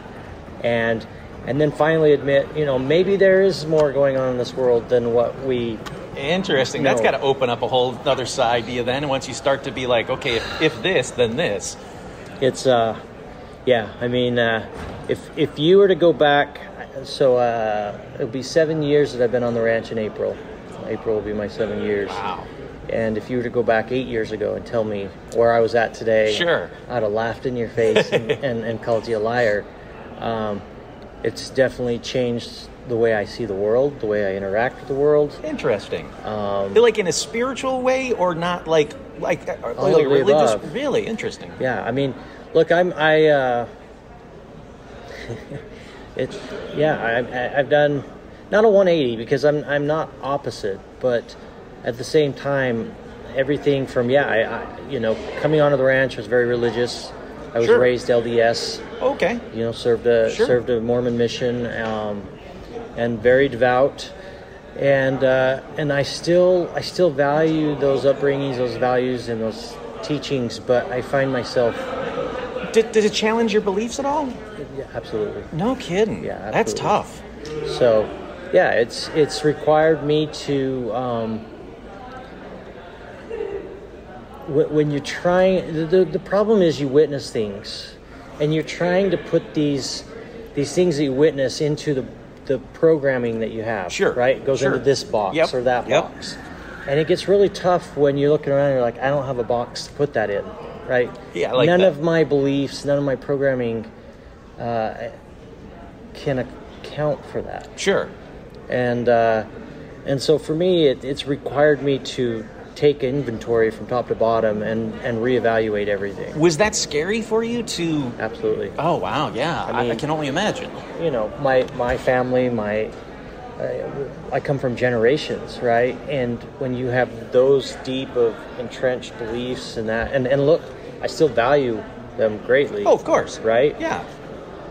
and then finally admit, you know, maybe there is more going on in this world than what we. Interesting. know. That's got to open up a whole other side to you then. Once you start to be like, okay, if this, then this. It's yeah. I mean, if you were to go back, so it'll be 7 years that I've been on the ranch in April. April will be my 7 years. Wow. And if you were to go back 8 years ago and tell me where I was at today, Sure. I'd have laughed in your face and called you a liar. It's definitely changed the way I see the world, the way I interact with the world. Interesting. Like in a spiritual way, or not like All of the religious? above. Really interesting. Yeah, I mean, look, I've done not a 180 because I'm not opposite, but at the same time, everything from coming onto the ranch was very religious. I was Sure. raised LDS. Okay. You know, served a Mormon mission, and very devout. And I still value those upbringings, those values, and those teachings. But I find myself. Did it challenge your beliefs at all? Yeah, absolutely. No kidding. Yeah, absolutely. That's tough. So, yeah, it's required me to. When you're trying, the problem is you witness things, and you're trying to put these things that you witness into the programming that you have. Sure. Right? It goes Sure. into this box Yep. or that Yep. box. And it gets really tough when you're looking around and you're like, I don't have a box to put that in, right? Yeah, I like none that. of my beliefs, none of my programming can account for that. Sure. And so for me, it's required me to take inventory from top to bottom and reevaluate everything. Was that scary for you to... Absolutely. Oh, wow, yeah. I can only imagine. You know, my family, I come from generations, right? And when you have those deep of entrenched beliefs and that, and look, I still value them greatly. Oh, of course. Right? Yeah.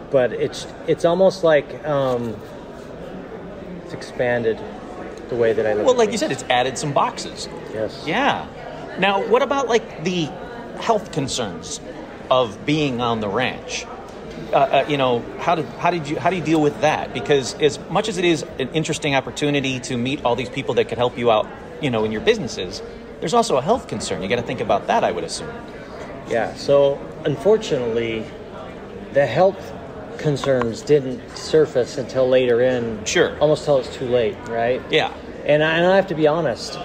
But it's almost like it's expanded the way that I look. Well, at like things. you said, it's added some boxes. Yes. Yeah. Now, what about like the health concerns of being on the ranch? You know, how do you deal with that? Because as much as it is an interesting opportunity to meet all these people that could help you out, you know, in your businesses, there's also a health concern. You got to think about that, I would assume. Yeah. So unfortunately, the health concerns didn't surface until later in. Sure. Almost till it's too late, right? Yeah. And I have to be honest.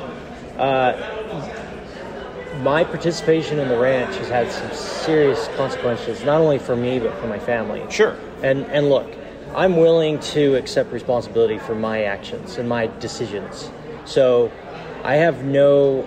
My participation in the ranch has had some serious consequences, not only for me but for my family. Sure. And look, I'm willing to accept responsibility for my actions and my decisions. So I have no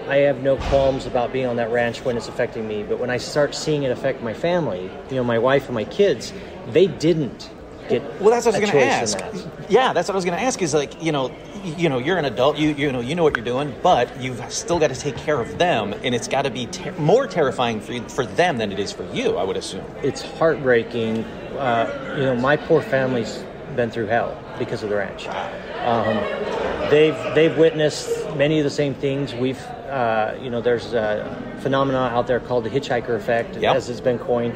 qualms about being on that ranch when it's affecting me. But when I start seeing it affect my family, you know, my wife and my kids, they didn't get Well, that's what I was a going to choice ask. in that. Yeah, that's what I was going to ask. Is like, you know, you're an adult. You know what you're doing, but you've still got to take care of them, and it's got to be more terrifying for them than it is for you, I would assume. It's heartbreaking. You know, my poor family's been through hell because of the ranch. They've witnessed many of the same things. We've, you know, there's a phenomenon out there called the hitchhiker effect, Yep. as it's been coined,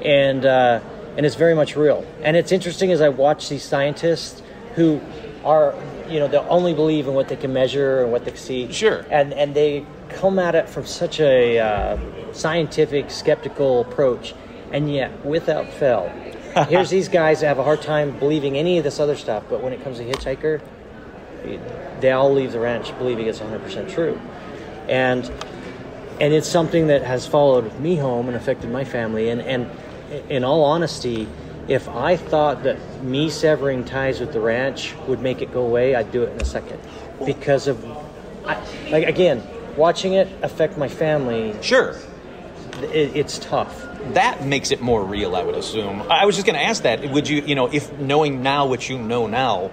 and it's very much real. And it's interesting as I watch these scientists who are, you know, they only believe in what they can measure and what they can see. Sure. And they come at it from such a scientific, skeptical approach, and yet, without fail, here's these guys that have a hard time believing any of this other stuff, but when it comes to hitchhiker, they all leave the ranch believing it's 100% true. And it's something that has followed me home and affected my family. And in all honesty, if I thought that me severing ties with the ranch would make it go away, I'd do it in a second. Because of, like, again, watching it affect my family, Sure. it's tough. That makes it more real, I would assume. I was just going to ask that. Would you, you know, if knowing now what you know now,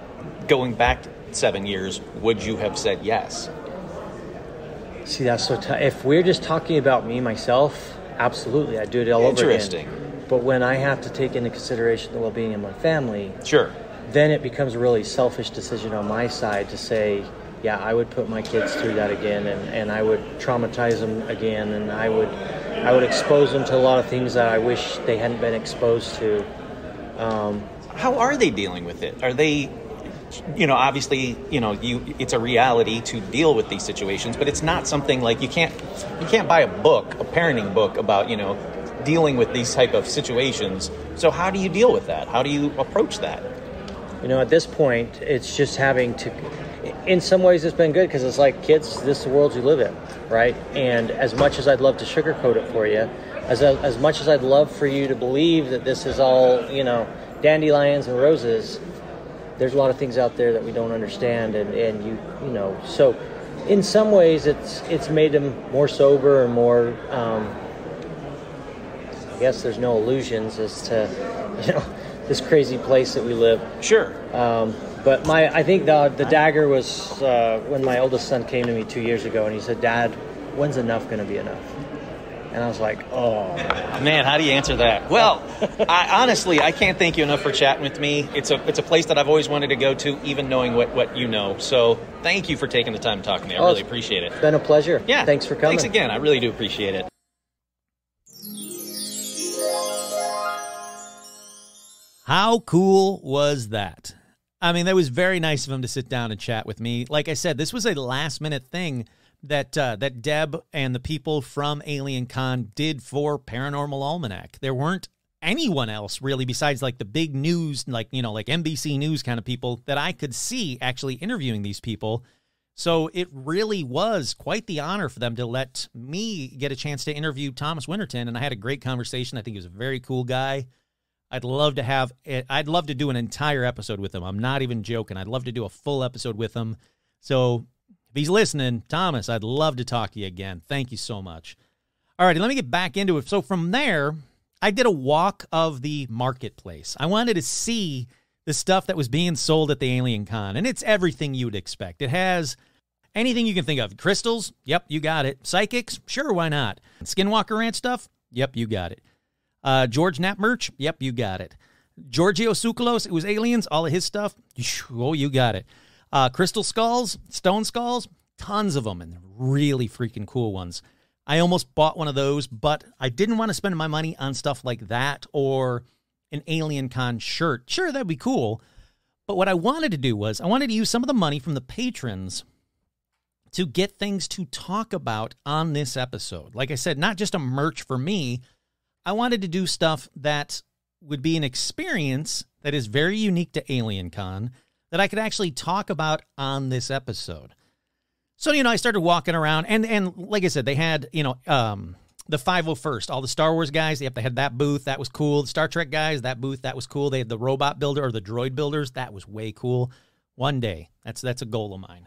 going back 7 years, would you have said yes? See, that's so tough. If we're just talking about me, myself, absolutely, I'd do it all over again. Interesting. But when I have to take into consideration the well-being of my family, Sure. then it becomes a really selfish decision on my side to say, yeah, I would put my kids through that again, and I would traumatize them again, and I would expose them to a lot of things that I wish they hadn't been exposed to. How are they dealing with it? Are they, you know, obviously, you know, it's a reality to deal with these situations, but it's not something like you can't buy a parenting book about, you know, dealing with these type of situations. So how do you deal with that? How do you approach that? You know, at this point, it's just having to, in some ways it's been good because it's like, kids, this is the world you live in, right? And as much as I'd love to sugarcoat it for you, as much as I'd love for you to believe that this is all, you know, dandelions and roses, there's a lot of things out there that we don't understand, and you know, so in some ways it's made them more sober and more, I guess there's no illusions as to, you know, this crazy place that we live. Sure. But I think the dagger was when my oldest son came to me 2 years ago, and he said, "Dad, when's enough going to be enough?" And I was like, "Oh, Man, how do you answer that? Well, I can't thank you enough for chatting with me. It's a place that I've always wanted to go to, even knowing what you know. So thank you for taking the time to talk to me. I really appreciate it. It's been a pleasure. Yeah. Thanks for coming. Thanks again. I really do appreciate it. How cool was that? I mean, that was very nice of him to sit down and chat with me. Like I said, this was a last-minute thing that Deb and the people from Alien Con did for Paranormal Almanac. There weren't anyone else really besides like the big news, like, you know, like NBC News kind of people that I could see actually interviewing these people. So it really was quite the honor for them to let me get a chance to interview Thomas Winterton, and I had a great conversation. I think he was a very cool guy. I'd love to do an entire episode with him. I'm not even joking. I'd love to do a full episode with him. So if he's listening, Thomas, I'd love to talk to you again. Thank you so much. All right, let me get back into it. So from there, I did a walk of the marketplace. I wanted to see the stuff that was being sold at the Alien Con, and it's everything you would expect. It has anything you can think of. Crystals? Yep, you got it. Psychics? Sure, why not? Skinwalker Ranch stuff? Yep, you got it. George Knapp merch? Yep, you got it. Giorgio Tsoukalos, it was aliens, all of his stuff? Oh, you got it. Crystal skulls? Stone skulls? Tons of them, and really freaking cool ones. I almost bought one of those, but I didn't want to spend my money on stuff like that or an Alien Con shirt. Sure, that'd be cool. But what I wanted to do was I wanted to use some of the money from the patrons to get things to talk about on this episode. Like I said, not just a merch for me. I wanted to do stuff that would be an experience that is very unique to Alien Con that I could actually talk about on this episode. So, I started walking around, and like I said, they had, the 501st, all the Star Wars guys, they had that booth, that was cool. The Star Trek guys, that booth, that was cool. They had the robot builder or the droid builders, that was way cool. One day, that's a goal of mine.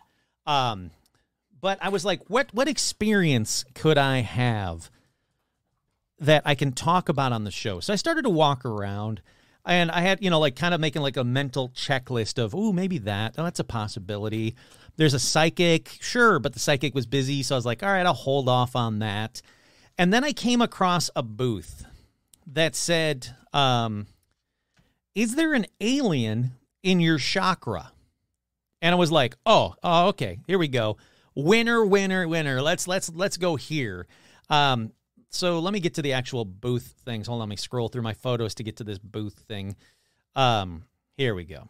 But I was like, what experience could I have that I can talk about on the show? So I started to walk around, and I had, kind of making like a mental checklist of, maybe that. Oh, that's a possibility. There's a psychic. Sure, but the psychic was busy, so I was like, all right, I'll hold off on that. And then I came across a booth that said, is there an alien in your chakra? And I was like, oh, okay, here we go. Winner. Let's go here. So let me get to the actual booth things. Hold on, let me scroll through my photos to get to this booth thing. Here we go.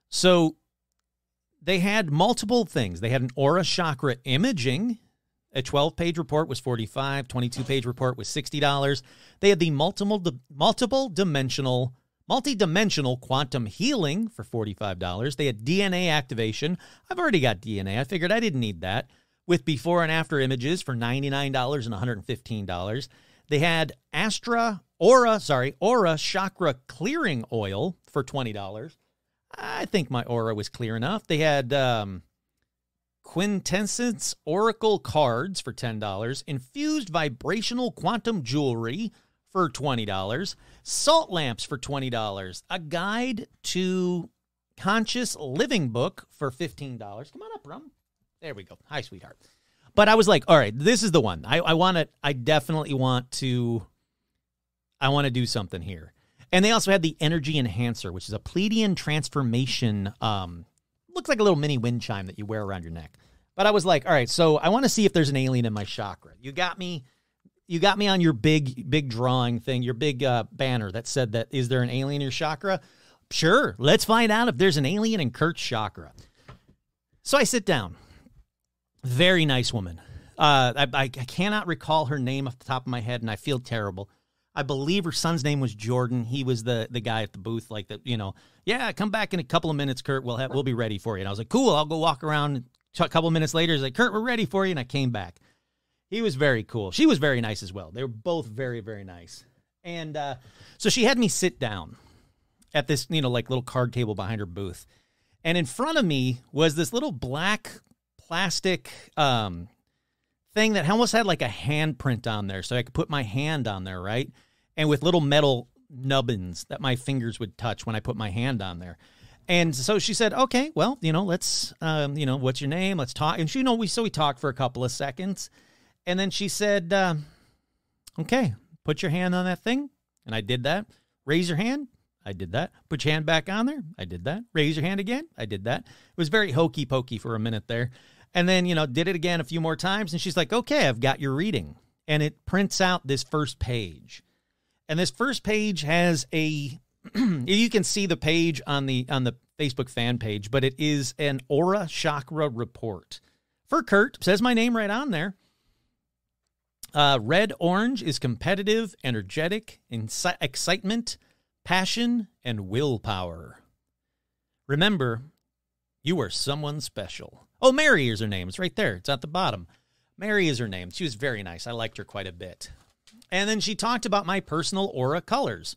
So they had multiple things. They had an aura chakra imaging. A 12-page report was $45. 22-page report was $60. They had the multi-dimensional quantum healing for $45. They had DNA activation. I've already got DNA. I figured I didn't need that. With before and after images for $99 and $115. They had aura chakra clearing oil for $20. I think my aura was clear enough. They had quintessence oracle cards for $10. Infused vibrational quantum jewelry for $20. Salt lamps for $20. A guide to conscious living book for $15. Come on up, Rum. There we go. Hi, sweetheart. But I was like, all right, this is the one. I definitely want to do something here. And they also had the energy enhancer, which is a Pleiadian transformation. Looks like a little mini wind chime that you wear around your neck. But I was like, all right, so I want to see if there's an alien in my chakra. You got me on your big drawing thing, your big banner that said that, is there an alien in your chakra? Sure, let's find out if there's an alien in Kurt's chakra. So I sit down. Very nice woman. I cannot recall her name off the top of my head, and I feel terrible. I believe her son's name was Jordan. He was the guy at the booth, like that. Yeah, come back in a couple of minutes, Kurt. We'll be ready for you. And I was like, cool. I'll go walk around. A couple of minutes later, he's like, Kurt, we're ready for you. And I came back. He was very cool. She was very nice as well. They were both very, very nice. And so she had me sit down at this, like little card table behind her booth. And in front of me was this little black plastic thing that almost had like a handprint on there, so I could put my hand on there, right? And with little metal nubbins that my fingers would touch when I put my hand on there. And so she said, okay, well, let's, what's your name? Let's talk. And we talked for a couple of seconds. And then she said, okay, put your hand on that thing. And I did that. Raise your hand. I did that. Put your hand back on there. I did that. Raise your hand again. I did that. It was very hokey pokey for a minute there. And then, did it again a few more times. And she's like, okay, I've got your reading. And it prints out this first page. And this first page has you can see the page on the Facebook fan page, but it is an aura chakra report. For Kurt, says my name right on there. Red orange is competitive, energetic, excitement, passion, and willpower. Remember, You were someone special. Oh, Mary is her name. It's right there. It's at the bottom. Mary is her name. She was very nice. I liked her quite a bit. And then she talked about my personal aura colors.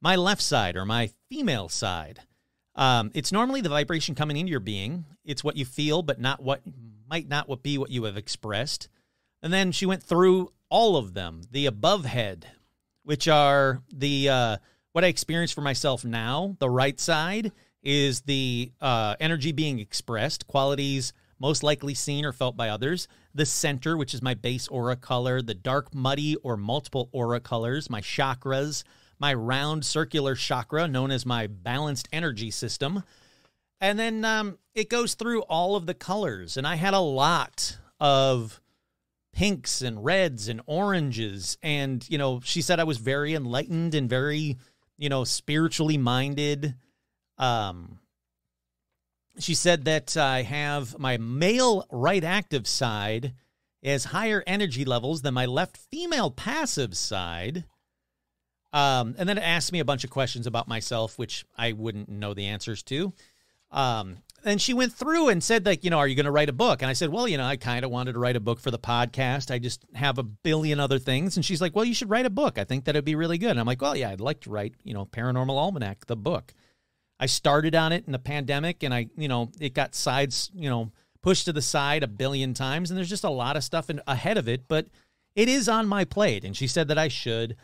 My left side, or my female side. It's normally the vibration coming into your being. It's what you feel, but might not be what you have expressed. And then she went through all of them. The above head, which are the what I experience for myself now. The right side is the energy being expressed, qualities most likely seen or felt by others. The center, which is my base aura color. The dark, muddy, or multiple aura colors. My chakras. My round circular chakra, known as my balanced energy system. And then it goes through all of the colors. And I had a lot of pinks and reds and oranges. And, she said I was very enlightened and very, spiritually minded. She said that I have my male right active side has higher energy levels than my left female passive side. And then it asked me a bunch of questions about myself, which I wouldn't know the answers to. And she went through and said, like, are you going to write a book? And I said, well, I kind of wanted to write a book for the podcast. I just have a billion other things. And she's like, well, you should write a book. I think that'd be really good. And I'm like, well, yeah, I'd like to write, Paranormal Almanac, the book. I started on it in the pandemic and it got pushed to the side a billion times. And there's just a lot of stuff ahead of it, but it is on my plate. And she said that I should.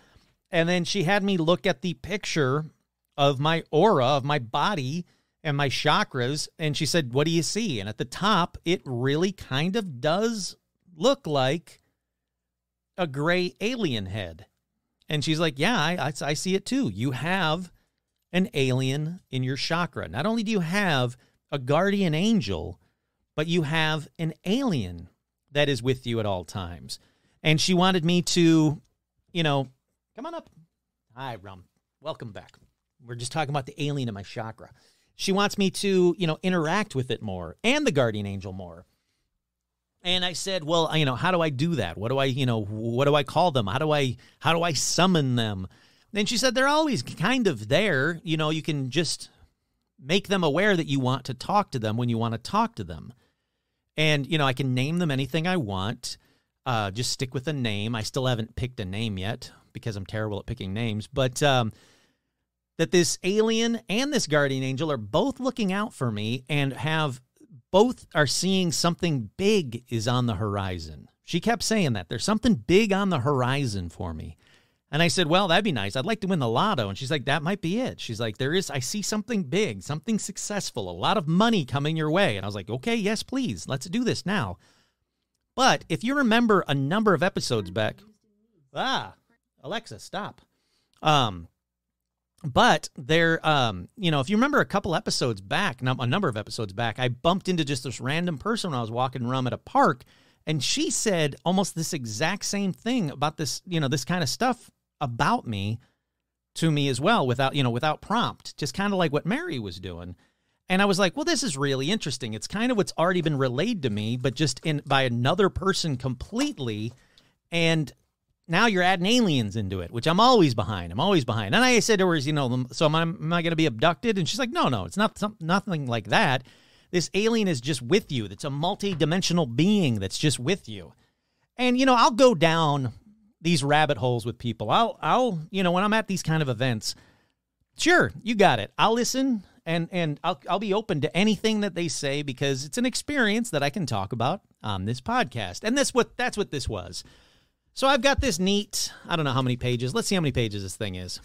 And then she had me look at the picture of my aura, of my body and my chakras. And she said, what do you see? And at the top, it really kind of does look like a gray alien head. And she's like, yeah, I see it too. You have an alien in your chakra. Not only do you have a guardian angel, but you have an alien that is with you at all times. And she wanted me to, come on up. Hi, Rum. Welcome back. We're just talking about the alien in my chakra. She wants me to, interact with it more and the guardian angel more. And I said, well, how do I do that? What do I call them? How do I summon them? Then she said, they're always kind of there. You can just make them aware that you want to talk to them when you want to talk to them. And, I can name them anything I want. Just stick with a name. I still haven't picked a name yet because I'm terrible at picking names. But that this alien and this guardian angel are both looking out for me and both are seeing something big is on the horizon. She kept saying that. There's something big on the horizon for me. And I said, well, that'd be nice. I'd like to win the lotto. And she's like, that might be it. She's like, I see something big, something successful, a lot of money coming your way. And I was like, okay, yes, please. Let's do this now. But if you remember a number of episodes back, Alexa, stop. But there, if you remember a number of episodes back, I bumped into just this random person when I was walking around at a park. And she said almost this exact same thing about this, this kind of stuff about me to me as well without prompt, just kind of like what Mary was doing. And I was like, well, this is really interesting. It's kind of what's already been relayed to me, but just by another person completely. And now you're adding aliens into it, which I'm always behind. And I said to her, so am I going to be abducted? And she's like, no, it's nothing like that. This alien is just with you. That's a multi-dimensional being that's just with you. And, I'll go down these rabbit holes with people. I'll when I'm at these kind of events, sure, you got it. I'll listen and I'll be open to anything that they say because it's an experience that I can talk about on this podcast. And that's what this was. So I've got this neat, I don't know how many pages. Let's see how many pages this thing is.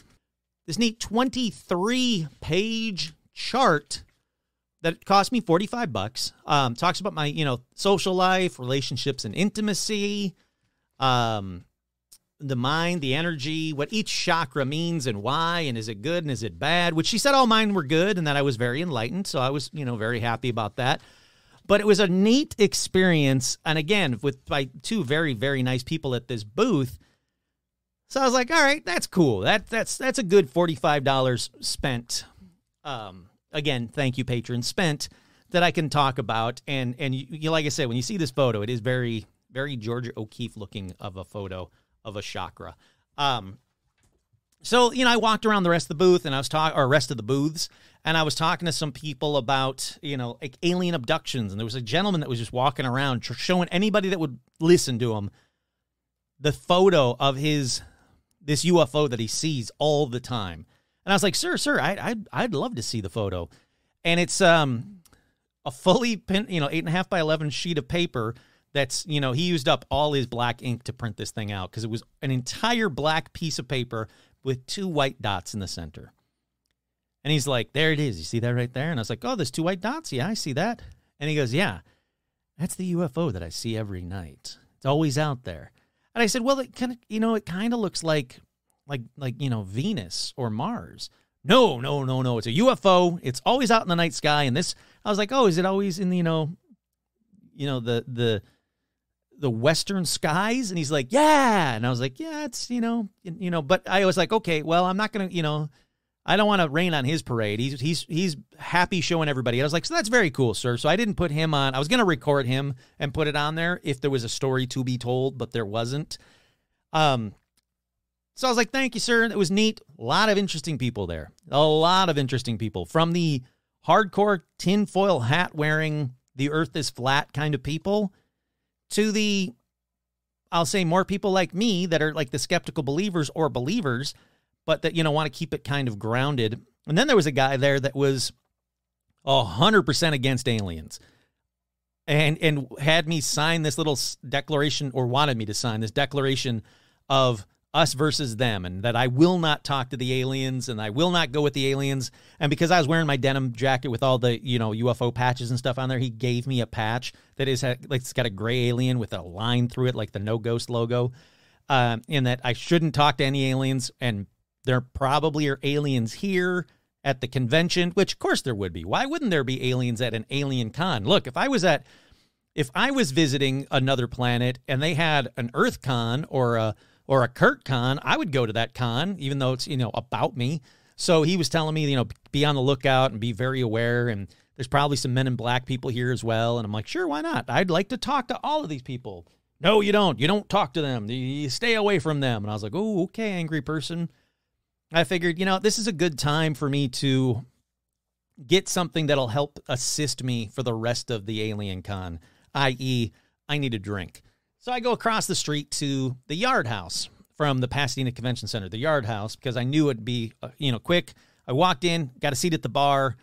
This neat 23-page chart that cost me $45. Talks about my, social life, relationships and intimacy, the mind, the energy, what each chakra means and why, and is it good and is it bad, which she said all mine were good and that I was very enlightened. So I was, very happy about that. But it was a neat experience. And again, by two very, very nice people at this booth. So I was like, all right, that's cool. That's a good $45 spent. Again, thank you, patrons, spent that I can talk about. And you, like I said, when you see this photo, it is very, very Georgia O'Keeffe looking of a photo of a chakra. So, I walked around the rest of the booth and rest of the booths, and I was talking to some people about, like alien abductions. And there was a gentleman that was just walking around showing anybody that would listen to him the photo of this UFO that he sees all the time. And I was like, sir, I'd love to see the photo. And it's a fully 8.5 by 11 sheet of paper. That's, he used up all his black ink to print this thing out because it was an entire black piece of paper with 2 white dots in the center. And he's like, there it is. You see that right there? And I was like, oh, there's 2 white dots? Yeah, I see that. And he goes, yeah, that's the UFO that I see every night. It's always out there. And I said, well, it kind of looks like Venus or Mars. No. It's a UFO. It's always out in the night sky. And I was like, oh, is it always in the western skies? And he's like, yeah. And I was like, yeah, it's, but I was like, okay, well, I'm not going to, I don't want to rain on his parade. He's happy showing everybody. I was like, so that's very cool, sir. So I didn't put him on. I was going to record him and put it on there if there was a story to be told, but there wasn't. So I was like, thank you, sir. It was neat. A lot of interesting people there. A lot of interesting people, from the hardcore tinfoil hat wearing, the earth is flat kind of people, to the, I'll say, more people like me that are like the skeptical believers or believers, but that, want to keep it kind of grounded. And then there was a guy there that was 100% against aliens and had me sign this little declaration, or wanted me to sign this declaration of us versus them, and that I will not talk to the aliens and I will not go with the aliens. And because I was wearing my denim jacket with all the, UFO patches and stuff on there, he gave me a patch that is like, it's got a gray alien with a line through it, like the No Ghost logo, in that I shouldn't talk to any aliens. And there probably are aliens here at the convention, which of course there would be. Why wouldn't there be aliens at an alien con? Look, if I was visiting another planet and they had an Earth con or a Kurt con, I would go to that con, even though it's, about me. So he was telling me, be on the lookout and be very aware. And there's probably some Men in Black people here as well. And I'm like, sure, why not? I'd like to talk to all of these people. No, you don't. You don't talk to them. You stay away from them. And I was like, oh, okay, angry person. I figured, this is a good time for me to get something that'll help assist me for the rest of the alien con, i.e., I need a drink. So I go across the street to the Yard House from the Pasadena Convention Center, the Yard House, because I knew it'd be, quick. I walked in, got a seat at the bar,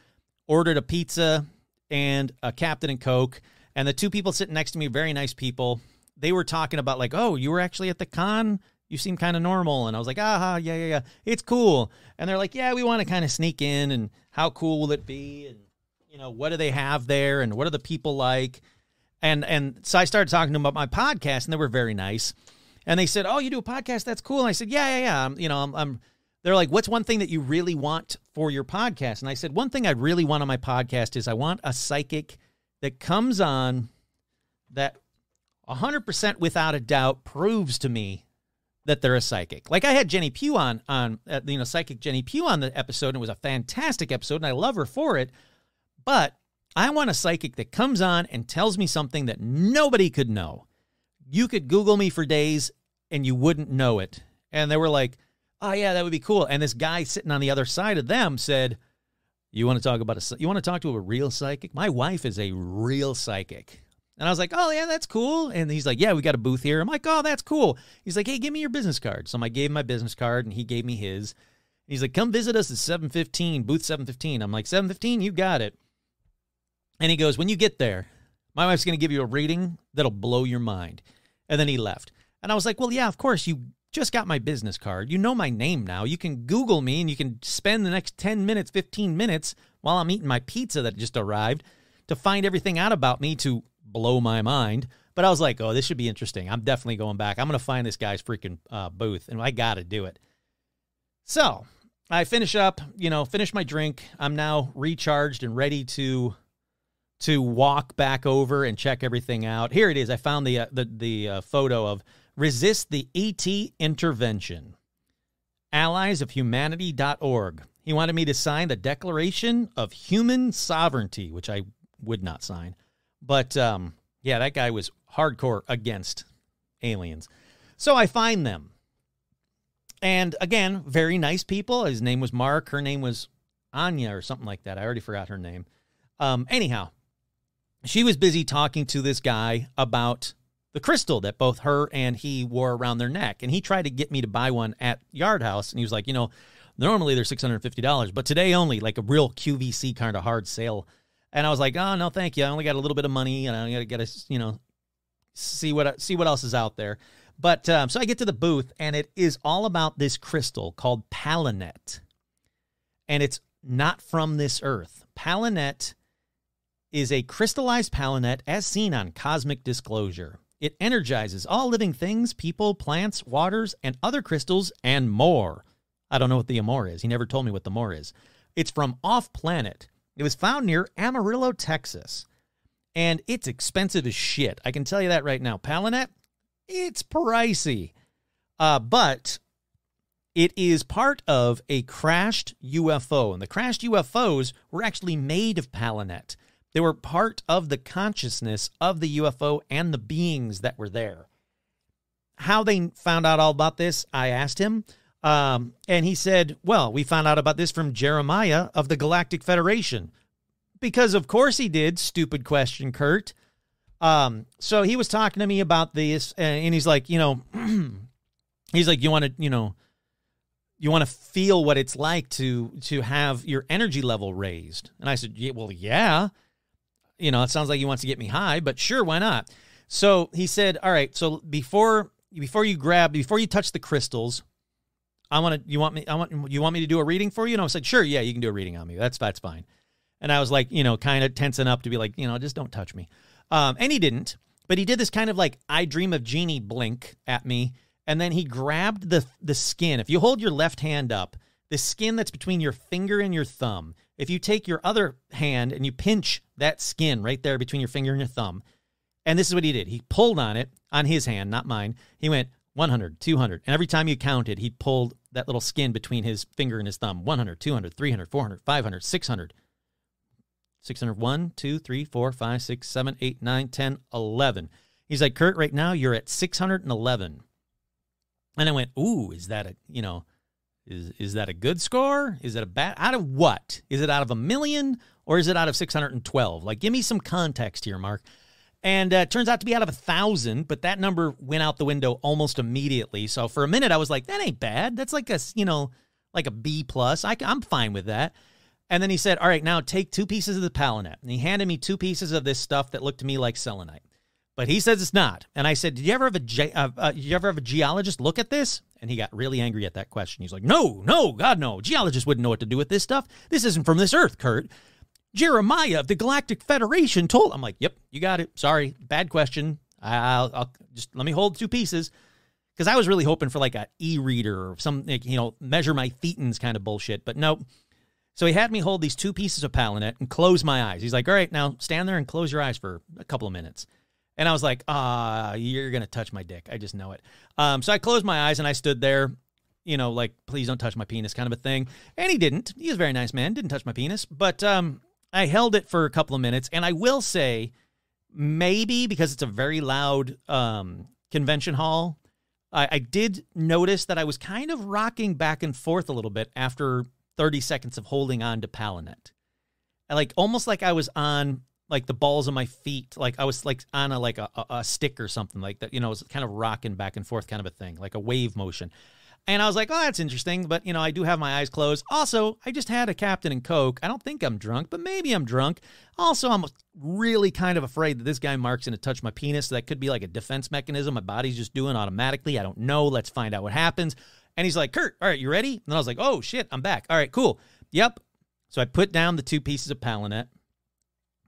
ordered a pizza and a Captain and Coke, and the 2 people sitting next to me, very nice people, they were talking about like, oh, you were actually at the con? You seem kind of normal. And I was like, yeah, it's cool. And they're like, yeah, we want to kind of sneak in, and how cool will it be? And, what do they have there? And what are the people like? And so I started talking to them about my podcast, and they were very nice. And they said, oh, you do a podcast? That's cool. And I said, yeah. They're like, what's one thing that you really want for your podcast? And I said, one thing I really want on my podcast is I want a psychic that comes on that 100% without a doubt proves to me that they're a psychic. Like I had Jenny Pugh on psychic Jenny Pugh on the episode, and it was a fantastic episode, and I love her for it. But I want a psychic that comes on and tells me something that nobody could know. You could Google me for days and you wouldn't know it. And they were like, oh yeah, that would be cool. And this guy sitting on the other side of them said, you want to talk to a real psychic? My wife is a real psychic. And I was like, oh, yeah, that's cool. And he's like, yeah, we got a booth here. I'm like, oh, that's cool. He's like, hey, give me your business card. So I gave him my business card, and he gave me his. He's like, come visit us at 715, booth 715. I'm like, 715, you got it. And he goes, when you get there, my wife's going to give you a reading that'll blow your mind. And then he left. And I was like, well, yeah, of course, you just got my business card. You know my name now. You can Google me, and you can spend the next 10 minutes, 15 minutes while I'm eating my pizza that just arrived to find everything out about me to blow my mind. But I was like, oh, this should be interesting. I'm definitely going back. I'm going to find this guy's freaking booth, and I got to do it. So I finish my drink. I'm now recharged and ready to walk back over and check everything out. Here it is. I found the photo of Resist the ET Intervention. Alliesofhumanity.org. He wanted me to sign the Declaration of Human Sovereignty, which I would not sign. But, yeah, that guy was hardcore against aliens. So I find them. And again, very nice people. His name was Mark. Her name was Anya or something like that. I already forgot her name. Anyhow, she was busy talking to this guy about the crystal that both her and he wore around their neck. And he tried to get me to buy one at Yard House. And he was like, normally they're $650, but today only, like a real QVC kind of hard sale. And I was like, oh, no, thank you. I only got a little bit of money, and I got to, see what else is out there. But so I get to the booth, and it is all about this crystal called Palanet. And it's not from this earth. Palanet is a crystallized palanet as seen on Cosmic Disclosure. It energizes all living things, people, plants, waters, and other crystals, and more. I don't know what the more is. He never told me what the more is. It's from off-planet. It was found near Amarillo, Texas. And it's expensive as shit. I can tell you that right now. Palanet, it's pricey. But it is part of a crashed UFO. And the crashed UFOs were actually made of Palanet. They were part of the consciousness of the UFO and the beings that were there. How they found out all about this, I asked him. And he said, well, we found out about this from Jeremiah of the Galactic Federation. Because of course he did, stupid question, Kurt. So he was talking to me about this, and he's like, he's like, you want to feel what it's like to have your energy level raised. And I said, yeah. It sounds like he wants to get me high, but sure, why not? So he said, all right, so before you touch the crystals, you want me to do a reading for you? And I said, sure, yeah, you can do a reading on me. That's fine. And I was like, kind of tensing up to be like, just don't touch me. And he didn't, but he did this kind of like I Dream of Jeannie blink at me. And then he grabbed the skin. If you hold your left hand up, the skin that's between your finger and your thumb, if you take your other hand and you pinch that skin right there between your finger and your thumb, and this is what he did. He pulled on it, on his hand, not mine. He went 100, 200. And every time you counted, he pulled that little skin between his finger and his thumb. 100, 200, 300, 400, 500, 600. 600, 1, 2, 3, 4, 5, 6, 7, 8, 9, 10, 11. He's like, Kurt, right now you're at 611. And I went, ooh, is that is that a good score? Is it a bad? Out of what? Is it out of 1,000,000 or is it out of 612? Like, give me some context here, Mark. And it turns out to be out of 1,000, but that number went out the window almost immediately. So for a minute, I was like, that ain't bad. That's like a B plus. I'm fine with that. And then he said, all right, now take 2 pieces of the Palanet. And he handed me 2 pieces of this stuff that looked to me like selenite. But he says it's not. And I said, did you ever have a geologist look at this? And he got really angry at that question. He's like, no, God, no. Geologists wouldn't know what to do with this stuff. This isn't from this earth, Kurt. Jeremiah of the Galactic Federation told. I'm like, yep, you got it. Sorry, bad question. I'll just let me hold 2 pieces. Because I was really hoping for like an e-reader or some, measure my thetans kind of bullshit. But nope. So he had me hold these 2 pieces of Palanet and close my eyes. He's like, all right, now stand there and close your eyes for a couple of minutes. And I was like, you're going to touch my dick. I just know it. So I closed my eyes and I stood there, like, please don't touch my penis kind of a thing. And he didn't. He was a very nice man. Didn't touch my penis. But I held it for a couple of minutes. And I will say, maybe because it's a very loud convention hall, I did notice that I was kind of rocking back and forth a little bit after 30 seconds of holding on to Palanet. Like, almost like I was on like the balls of my feet, like I was like on a stick or something like that, it was kind of rocking back and forth kind of a thing, like a wave motion. And I was like, oh, that's interesting. But, I do have my eyes closed. Also, I just had a Captain and Coke. I don't think I'm drunk, but maybe I'm drunk. Also, I'm really kind of afraid that this guy Mark's going to touch my penis. So that could be like a defense mechanism my body's just doing automatically. I don't know. Let's find out what happens. And he's like, Kurt, all right, you ready? And I was like, oh, shit, I'm back. All right, cool. Yep. So I put down the 2 pieces of Palanet.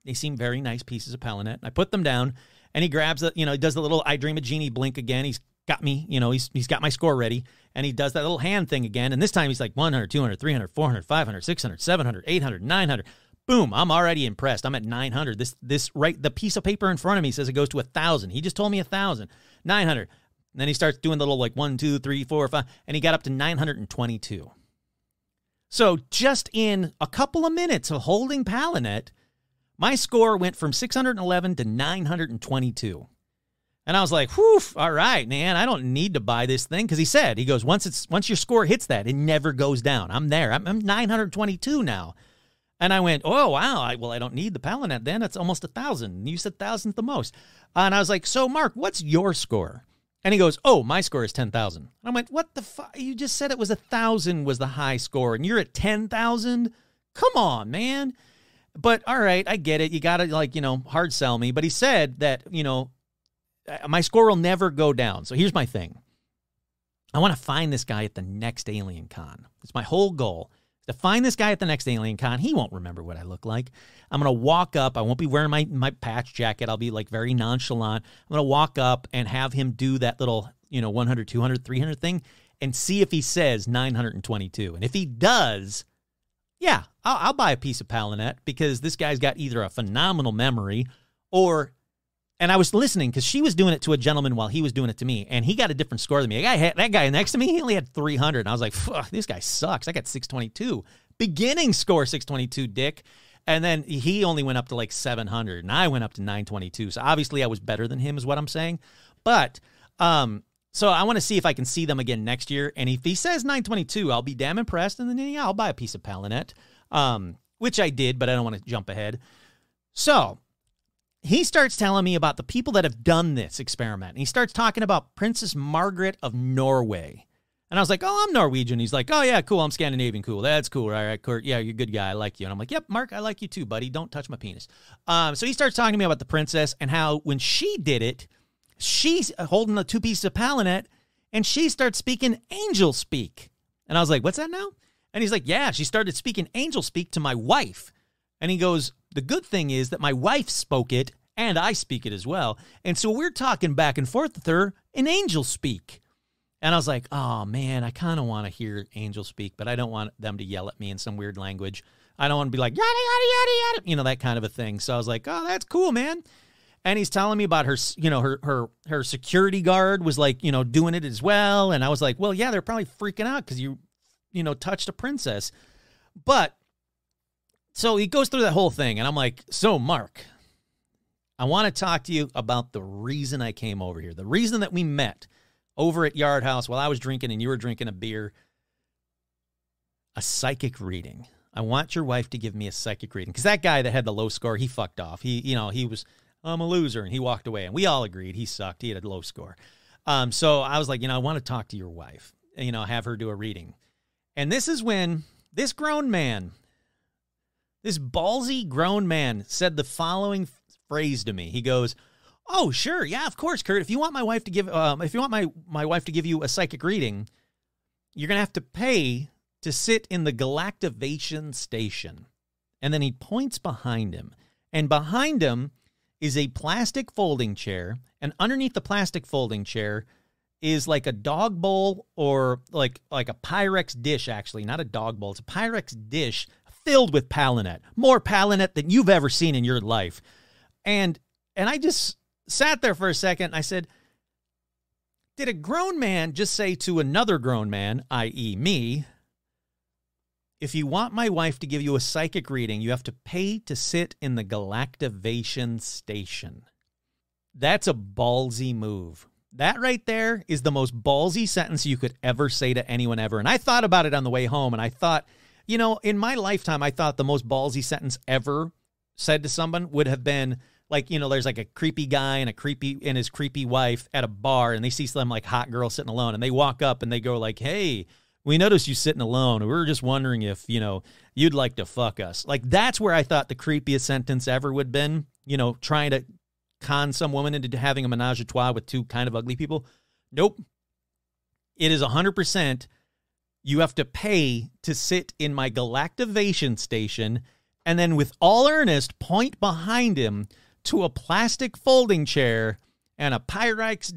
They seem very nice pieces of Palanet. I put them down, and he grabs the, he does the little I Dream of Jeannie blink again. He's got me, he's got my score ready, and he does that little hand thing again. And this time he's like 100, 200, 300, 400, 500, 600, 700, 800, 900. Boom, I'm already impressed. I'm at 900. The piece of paper in front of me says it goes to 1,000. He just told me 1,000. 900. And then he starts doing the little like 1, 2, 3, 4, 5, and he got up to 922. So just in a couple of minutes of holding Palanet, my score went from 611 to 922. And I was like, whew, all right, man, I don't need to buy this thing. Because he goes, once your score hits that, it never goes down. I'm there. I'm 922 now. And I went, oh, wow. I don't need the Palanet then. It's almost 1,000. You said 1,000's the most. And I was like, so, Mark, what's your score? And he goes, oh, my score is 10,000. And I went, what the fuck? You just said it was 1,000 was the high score, and you're at 10,000? Come on, man. But, all right, I get it. You got to, hard sell me. But he said that, my score will never go down. So here's my thing. I want to find this guy at the next Alien Con. It's my whole goal. To find this guy at the next Alien Con. He won't remember what I look like. I'm going to walk up. I won't be wearing my patch jacket. I'll be like very nonchalant. I'm going to walk up and have him do that little, 100, 200, 300 thing and see if he says 922. And if he does, yeah, I'll buy a piece of Palanet because this guy's got either a phenomenal memory or... And I was listening because she was doing it to a gentleman while he was doing it to me, and he got a different score than me. That guy next to me, he only had 300. And I was like, this guy sucks. I got 622. Beginning score 622, dick. And then he only went up to like 700, and I went up to 922. So obviously I was better than him is what I'm saying. But so I want to see if I can see them again next year. And if he says 922, I'll be damn impressed, and then yeah, I'll buy a piece of Palanet, which I did, but I don't want to jump ahead. So... he starts telling me about the people that have done this experiment. And he starts talking about Princess Margaret of Norway. And I was like, oh, I'm Norwegian. He's like, oh, yeah, cool. I'm Scandinavian. Cool. That's cool. All right, Kurt. Yeah, you're a good guy. I like you. And I'm like, yep, Mark, I like you too, buddy. Don't touch my penis. So he starts talking to me about the princess and how when she did it, she's holding the 2 pieces of Palanet, and she starts speaking angel speak. And I was like, what's that now? And he's like, yeah, she started speaking angel speak to my wife. And he goes, the good thing is that my wife spoke it, and I speak it as well. And so we're talking back and forth with her in angel speak. And I was like, oh, man, I kind of want to hear angel speak, but I don't want them to yell at me in some weird language. I don't want to be like, yada, yada, yada, yada, that kind of a thing. So I was like, oh, that's cool, man. And he's telling me about her, her security guard was like, doing it as well. And I was like, well, yeah, they're probably freaking out because you touched a princess. But so he goes through that whole thing, and I'm like, so, Mark, I want to talk to you about the reason I came over here, the reason that we met over at Yard House while I was drinking and you were drinking a beer, a psychic reading. I want your wife to give me a psychic reading because that guy that had the low score, he fucked off. He was, I'm a loser, and he walked away, and we all agreed he sucked. He had a low score. So I was like, I want to talk to your wife, have her do a reading. And this is when this grown man, this ballsy grown man said the following phrase to me. He goes, oh, sure. Yeah, of course, Kurt. If you want my wife to give, my wife to give you a psychic reading, you're going to have to pay to sit in the galactivation station. And then he points behind him, and behind him is a plastic folding chair. And underneath the plastic folding chair is like a dog bowl or like a Pyrex dish, actually, not a dog bowl. It's a Pyrex dish filled with Palanet, more Palanet than you've ever seen in your life. And I just sat there for a second. And I said, did a grown man just say to another grown man, i.e. me, if you want my wife to give you a psychic reading, you have to pay to sit in the galactivation station? That's a ballsy move. That right there is the most ballsy sentence you could ever say to anyone ever. And I thought about it on the way home, and I thought, in my lifetime, I thought the most ballsy sentence ever said to someone would have been like, there's like a creepy guy and his creepy wife at a bar, and they see some like hot girl sitting alone, and they walk up and they go like, hey, we noticed you sitting alone. We were just wondering if, you'd like to fuck us. Like, that's where I thought the creepiest sentence ever would have been, trying to con some woman into having a menage a trois with two kind of ugly people. Nope. It is 100%. You have to pay to sit in my galactivation station, and then with all earnest, point behind him to a plastic folding chair and a Pyrex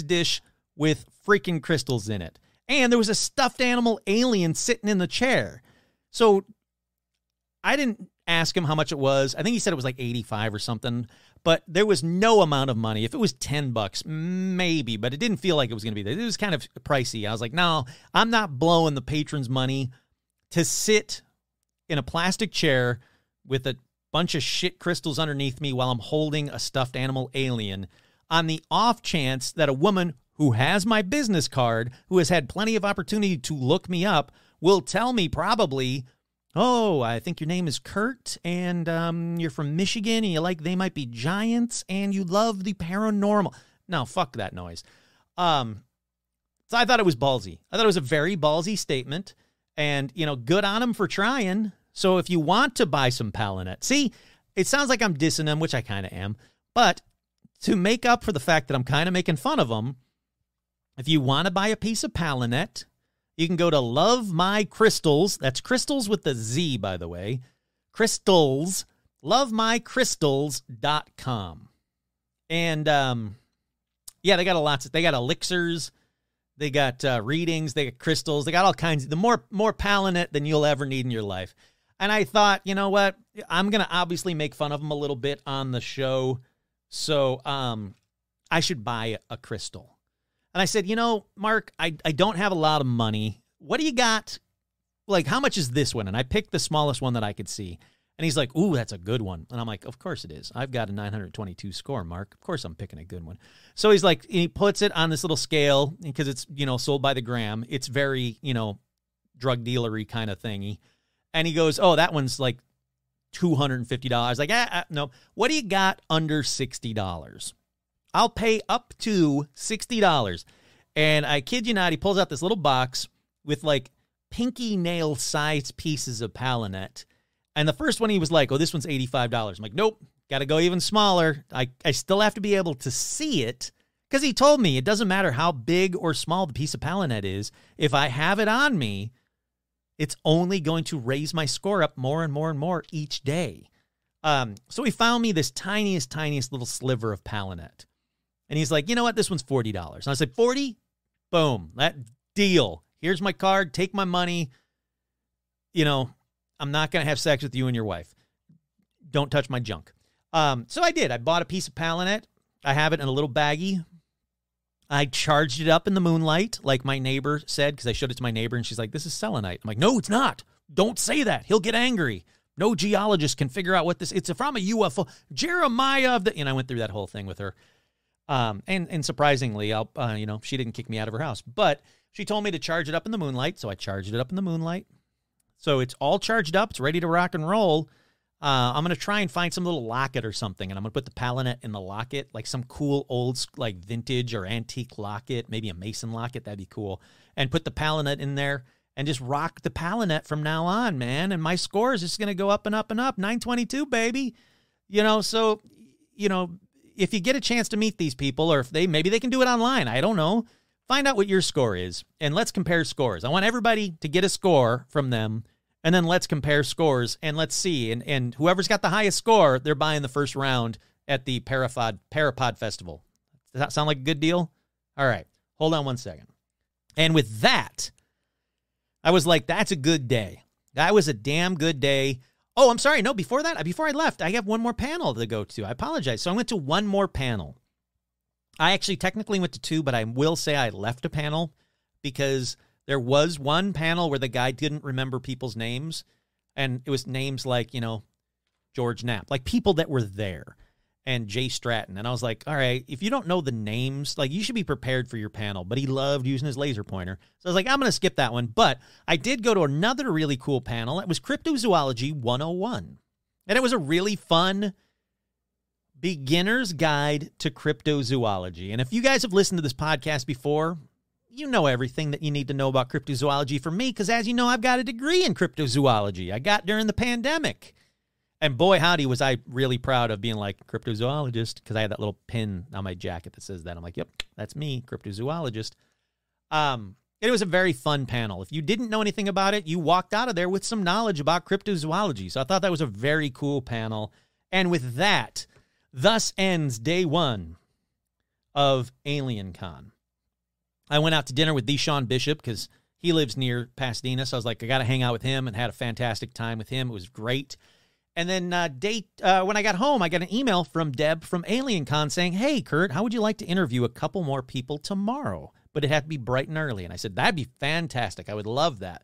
dish with freaking crystals in it. And there was a stuffed animal alien sitting in the chair. So I didn't ask him how much it was. I think he said it was like 85 or something, but there was no amount of money. If it was $10, maybe, but it didn't feel like it was going to be there. It was kind of pricey. I was like, no, I'm not blowing the patrons' money to sit in a plastic chair with a bunch of shit crystals underneath me while I'm holding a stuffed animal alien. on the off chance that a woman who has my business card, who has had plenty of opportunity to look me up, will tell me probably, oh, I think your name is Kurt, and you're from Michigan, and you like They Might Be Giants, and you love the paranormal. No, fuck that noise. So I thought it was ballsy. I thought it was a very ballsy statement, and, good on him for trying. So if you want to buy some Palanet, see, it sounds like I'm dissing him, which I kind of am, but to make up for the fact that I'm kind of making fun of him, if you want to buy a piece of Palanet, you can go to Love My Crystals. That's crystals with the Z, by the way. Crystals, lovemycrystals.com. And, yeah, they got they got elixirs, they got readings, they got crystals, they got all kinds. The more Palanet than you'll ever need in your life. And I thought, you know what? I'm going to obviously make fun of him a little bit on the show. So I should buy a crystal. And I said, Mark, I don't have a lot of money. What do you got? Like, how much is this one? And I picked the smallest one that I could see. And he's like, ooh, that's a good one. And I'm like, of course it is. I've got a 922 score, Mark. Of course I'm picking a good one. So he's like, he puts it on this little scale because it's, sold by the gram. It's very, drug dealery kind of thingy. And he goes, oh, that one's like $250. Like, no. What do you got under $60? I'll pay up to $60. And I kid you not, he pulls out this little box with like pinky nail sized pieces of Palanet. And the first one he was like, oh, this one's $85. I'm like, nope, got to go even smaller. I still have to be able to see it because he told me it doesn't matter how big or small the piece of Palanet is. If I have it on me, it's only going to raise my score up more and more and more each day. So he found me this tiniest little sliver of Palanet. And he's like, you know what? This one's $40. And I said, 40? Boom. That deal. Here's my card. Take my money. I'm not going to have sex with you and your wife. Don't touch my junk. So I did. I bought a piece of Palanet. I have it in a little baggie. I charged it up in the moonlight, like my neighbor said, because I showed it to my neighbor, and she's like, this is selenite. I'm like, no, it's not. Don't say that. He'll get angry. No geologist can figure out what this, it's from a UFO. Jeremiah I went through that whole thing with her. And surprisingly, she didn't kick me out of her house, but she told me to charge it up in the moonlight. So I charged it up in the moonlight. So it's all charged up. It's ready to rock and roll. I'm going to try and find some little locket or something, and I'm going to put the Palanet in the locket, like some cool old, like vintage or antique locket, maybe a Mason locket. That'd be cool. And put the Palanet in there and just rock the Palanet from now on, man. And my score is just going to go up and up and up. 922, baby. So, if you get a chance to meet these people, or if maybe they can do it online. I don't know. Find out what your score is, and let's compare scores. I want everybody to get a score from them, and then let's compare scores, and let's see. And whoever's got the highest score, they're buying the first round at the Parapod Festival. Does that sound like a good deal? All right. Hold on one second. And with that, I was like, that's a good day. That was a damn good day. Oh, I'm sorry. No, before I left, I have one more panel to go to. I apologize. So I went to one more panel. I actually technically went to two, but I will say I left a panel because there was one panel where the guy didn't remember people's names, and it was names like, George Knapp, like people that were there, and Jay Stratton. And I was like, all right, if you don't know the names, like you should be prepared for your panel. But he loved using his laser pointer. So I was like, I'm going to skip that one. But I did go to another really cool panel. It was Cryptozoology 101. And it was a really fun beginner's guide to cryptozoology. And if you guys have listened to this podcast before, you know everything that you need to know about cryptozoology from me, because as you know, I've got a degree in cryptozoology. I got during the pandemic. And boy, howdy, was I really proud of being like cryptozoologist, because I had that little pin on my jacket that says that. I'm like, yep, that's me, cryptozoologist. It was a very fun panel. If you didn't know anything about it, you walked out of there with some knowledge about cryptozoology. So I thought that was a very cool panel. And with that, thus ends day one of Alien Con. I went out to dinner with Deshaun Bishop because he lives near Pasadena. So I was like, I got to hang out with him, and had a fantastic time with him. It was great. And then when I got home, I got an email from Deb from Alien Con saying, hey, Kurt, how would you like to interview a couple more people tomorrow? But it had to be bright and early. And I said, that'd be fantastic. I would love that.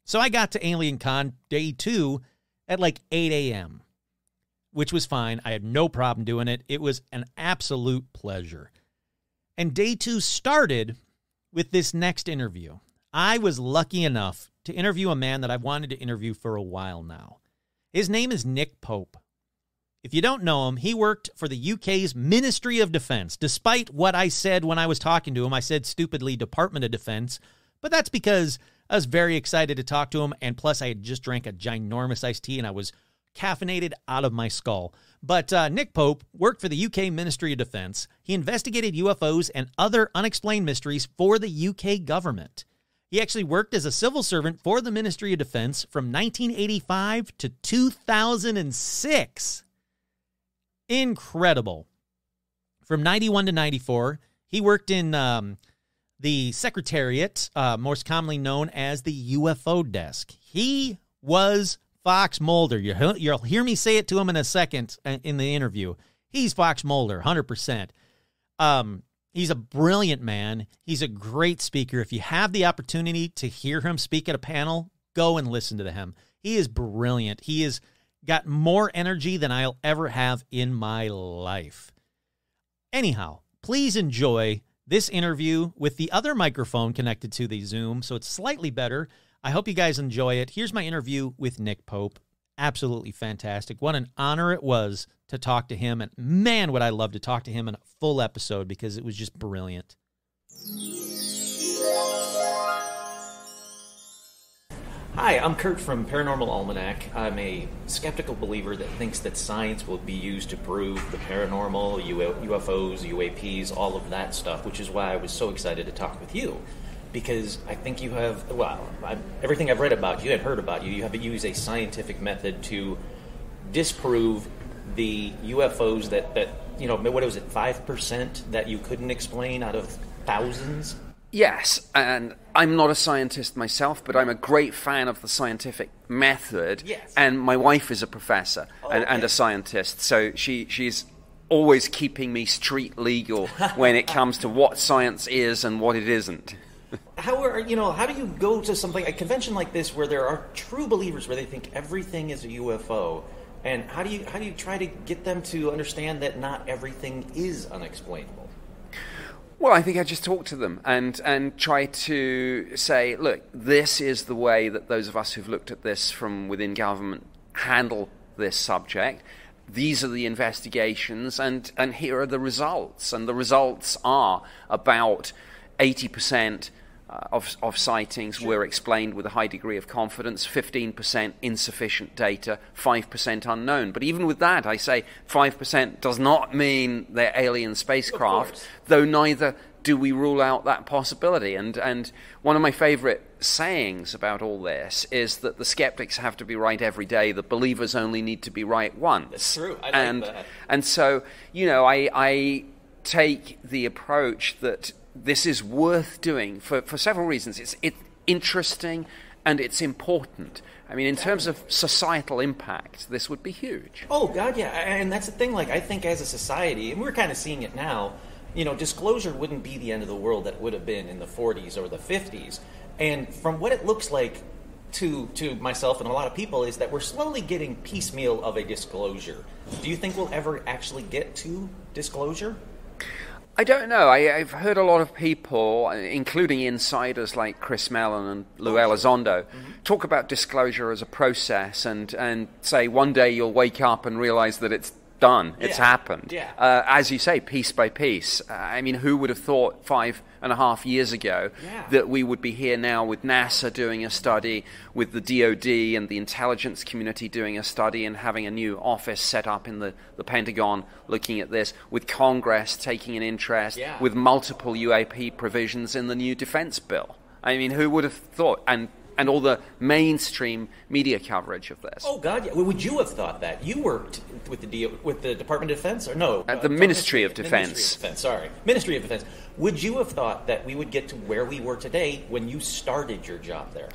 So I got to Alien Con day 2 at like 8 a.m., which was fine. I had no problem doing it. It was an absolute pleasure. And day 2 started with this next interview. I was lucky enough to interview a man that I've wanted to interview for a while now. His name is Nick Pope. If you don't know him, he worked for the UK's Ministry of Defence. Despite what I said when I was talking to him, I said stupidly Department of Defence, but that's because I was very excited to talk to him, and plus I had just drank a ginormous iced tea and I was caffeinated out of my skull. But Nick Pope worked for the UK Ministry of Defence. He investigated UFOs and other unexplained mysteries for the UK government. He actually worked as a civil servant for the Ministry of Defence from 1985 to 2006. Incredible. From 91 to 94, he worked in the Secretariat, most commonly known as the UFO desk. He was Fox Mulder. You'll hear me say it to him in a second in the interview. He's Fox Mulder, 100%. He's a brilliant man. He's a great speaker. If you have the opportunity to hear him speak at a panel, go and listen to him. He is brilliant. He has got more energy than I'll ever have in my life. Anyhow, please enjoy this interview with the other microphone connected to the Zoom, so it's slightly better. I hope you guys enjoy it. Here's my interview with Nick Pope. Absolutely fantastic. What an honor it was to talk to him. And man, would I love to talk to him in a full episode because it was just brilliant. Hi, I'm Kurt from Paranormal Almanac. I'm a skeptical believer that thinks that science will be used to prove the paranormal, UFOs, UAPs, all of that stuff, which is why I was so excited to talk with you. Because I think you have, everything I've read about you and heard about you, you have to use a scientific method to disprove the UFOs that what was it, 5% that you couldn't explain out of thousands? Yes, and I'm not a scientist myself, but I'm a great fan of the scientific method. Yes. And my wife is a professor and a scientist, so she's always keeping me street legal when it comes to what science is and what it isn't. How do you go to a convention like this where there are true believers where they think everything is a UFO, and how do you try to get them to understand that not everything is unexplainable? Well, I think I just talk to them and try to say, look, this is the way that those of us who've looked at this from within government handle this subject. These are the investigations, and here are the results. And the results are about 80% of sightings were explained with a high degree of confidence, 15% insufficient data, 5% unknown. But even with that, I say 5% does not mean they're alien spacecraft, though neither do we rule out that possibility. And one of my favorite sayings about all this is that the skeptics have to be right every day, the believers only need to be right once. That's true. I like that. And so, I take the approach that this is worth doing for several reasons. It's interesting and it's important. I mean, in terms of societal impact, this would be huge. Oh, God, yeah. And that's the thing. I think as a society, and we're kind of seeing it now, disclosure wouldn't be the end of the world that it would have been in the 40s or the 50s. And from what it looks like to myself and a lot of people is that we're slowly getting piecemeal of a disclosure. Do you think we'll ever actually get to disclosure? I don't know. I've heard a lot of people, including insiders like Chris Mellon and Lou Elizondo, talk about disclosure as a process and say one day you'll wake up and realize that it's done, it's happened. Yeah. As you say, piece by piece. I mean, who would have thought 5.5 years ago that we would be here now with NASA doing a study, with the DoD and the intelligence community doing a study and having a new office set up in the Pentagon looking at this, with Congress taking an interest, with multiple UAP provisions in the new defense bill. I mean, who would have thought? And all the mainstream media coverage of this. Oh, God, yeah. Would you have thought that? You worked with the Department of Defense, or no? At the Ministry of Defense. Ministry of Defense. Would you have thought that we would get to where we were today when you started your job there?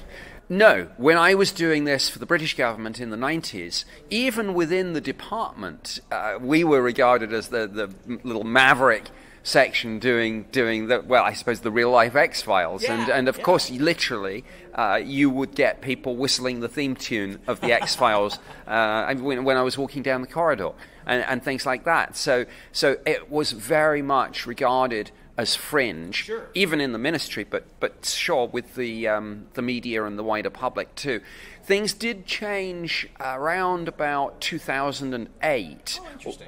No. When I was doing this for the British government in the 90s, even within the department, we were regarded as the little maverick section doing the, well, I suppose the real life X-Files, and of course, literally, you would get people whistling the theme tune of the X-Files when I was walking down the corridor, and things like that. So it was very much regarded as fringe, even in the ministry, but sure, with the media and the wider public too. Things did change around about 2008,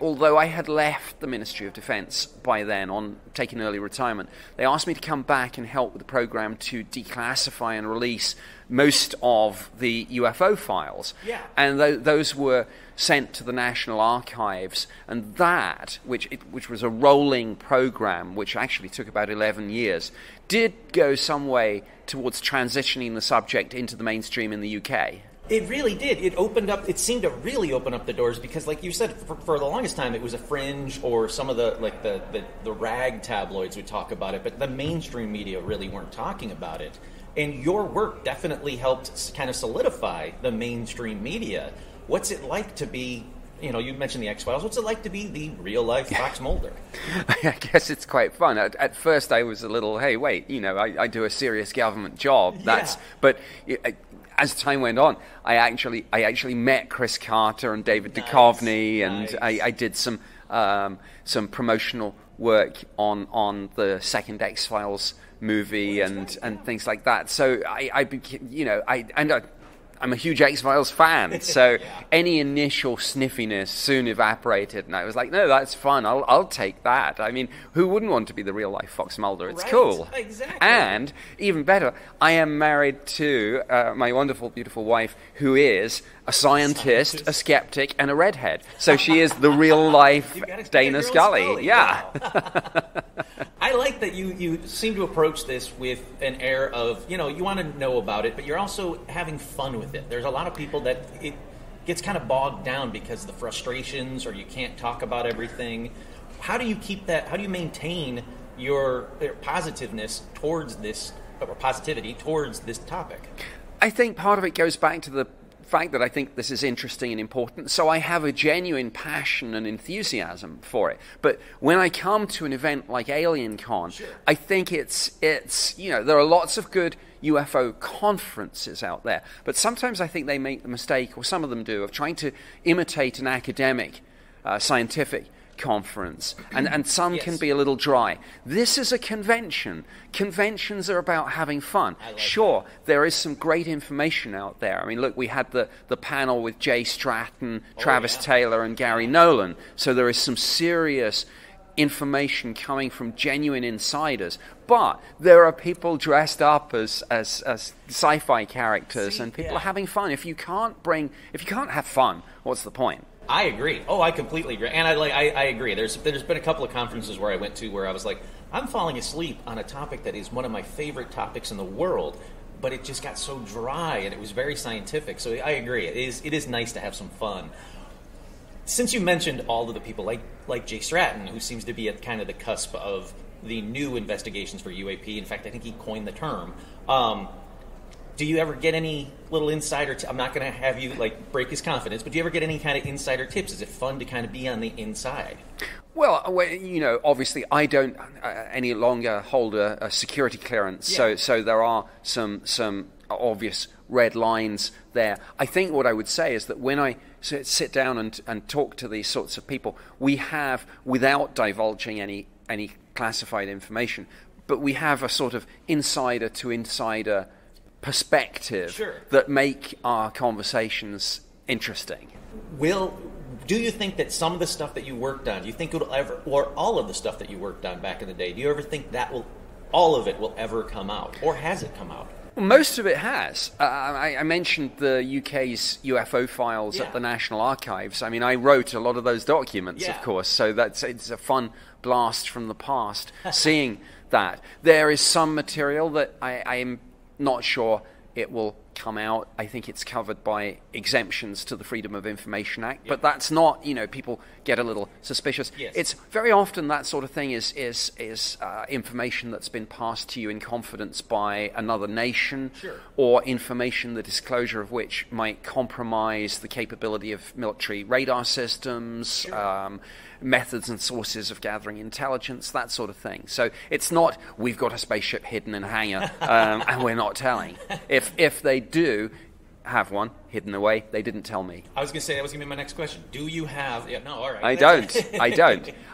although I had left the Ministry of Defence by then, on taking early retirement. They asked me to come back and help with the program to declassify and release most of the UFO files. And those were sent to the National Archives, and that, which was a rolling program, which actually took about 11 years, did go some way towards transitioning the subject into the mainstream in the UK. It really did. It seemed to really open up the doors, because, like you said, for the longest time it was a fringe, or some of the rag tabloids would talk about it, but the mainstream media really weren't talking about it. And your work definitely helped kind of solidify the mainstream media. What's it like to be, you mentioned the X-Files, what's it like to be the real-life Fox Mulder? I guess it's quite fun. At first I was a little, hey, wait, I do a serious government job. But as time went on, I actually met Chris Carter and David Duchovny, and I did some promotional work on the second X-Files movie and things like that. So I'm a huge X-Files fan, so any initial sniffiness soon evaporated, and I was like, no, that's fun, I'll take that. I mean, who wouldn't want to be the real-life Fox Mulder? It's cool. Exactly. And, even better, I am married to my wonderful, beautiful wife, who is a scientist, a skeptic, and a redhead. So she is the real-life Dana Scully. Yeah. Wow. I like that you seem to approach this with an air of, you want to know about it, but you're also having fun with it. There's a lot of people that it gets kind of bogged down because of the frustrations, or you can't talk about everything. How do you keep that? How do you maintain your positiveness towards this, or positivity towards this topic? I think part of it goes back to the fact that I think this is interesting and important, so I have a genuine passion and enthusiasm for it. But when I come to an event like AlienCon, I think it's there are lots of good UFO conferences out there, but sometimes I think they make the mistake, or some of them do, of trying to imitate an academic, scientific conference, and some can be a little dry. This is a convention. Conventions are about having fun. Sure, there is some great information out there. I mean, look, we had the panel with Jay Stratton, Travis Taylor, and Gary Nolan, so there is some serious information coming from genuine insiders. But there are people dressed up as sci-fi characters, and people are having fun. If you can't have fun, what's the point? I agree. Oh, I completely agree. And I agree. There's been a couple of conferences where I went to where I was like, I'm falling asleep on a topic that is one of my favorite topics in the world, but it just got so dry and it was very scientific. So I agree. It is nice to have some fun. Since you mentioned all of the people like Jay Stratton, who seems to be at kind of the cusp of the new investigations for UAP. In fact, I think he coined the term. Do you ever get any little insider I'm not going to have you break his confidence, but do you ever get any kind of insider tips? Is it fun to kind of be on the inside? Well, obviously I don't any longer hold a security clearance, so there are some obvious red lines there. I think what I would say is that when I sit down and talk to these sorts of people, we have, without divulging any classified information, but we have a sort of insider to insider perspective that make our conversations interesting. Do you think that some of the stuff that you worked on, do you think it'll ever, or all of the stuff that you worked on back in the day, do you ever think that all of it will ever come out, or has it come out? Well, most of it has. I mentioned the UK's UFO files at the National Archives. I mean, I wrote a lot of those documents, of course, so it's a fun blast from the past seeing that. There is some material that I am not sure it will come out. I think it's covered by exemptions to the Freedom of Information Act, but that's not, people get a little suspicious. Yes. It's very often that sort of thing is information that's been passed to you in confidence by another nation, or information the disclosure of which might compromise the capability of military radar systems, methods and sources of gathering intelligence, that sort of thing. So it's not, we've got a spaceship hidden in a hangar and we're not telling. If they do have one hidden away, they didn't tell me. I was going to say, that was going to be my next question. Do you have... Yeah, no, all right.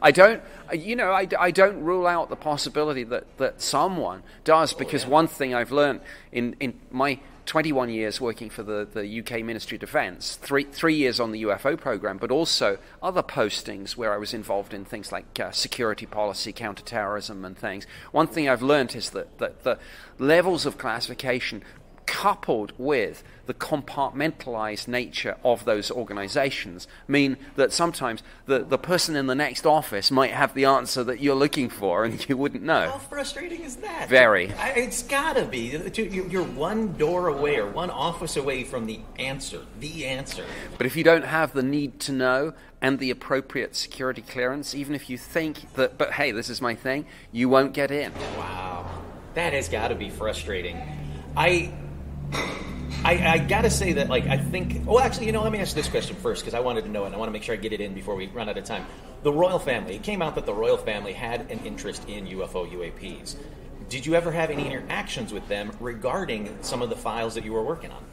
I don't rule out the possibility that someone does, because one thing I've learned in my 21 years working for the UK Ministry of Defence, three years on the UFO program, but also other postings where I was involved in things like security policy, counterterrorism and things. One thing I've learned is that the levels of classification coupled with the compartmentalized nature of those organizations mean that sometimes the person in the next office might have the answer that you're looking for and you wouldn't know. How frustrating is that? Very. It's gotta be. You're one door away or one office away from the answer. But if you don't have the need to know and the appropriate security clearance, even if you think that, but hey, this is my thing, you won't get in. Wow. That has got to be frustrating. I gotta say that, I think... Well, actually, let me ask this question first, because I wanted to know, and I want to make sure I get it in before we run out of time. The royal family. It came out that the royal family had an interest in UFO UAPs. Did you ever have any interactions with them regarding some of the files that you were working on?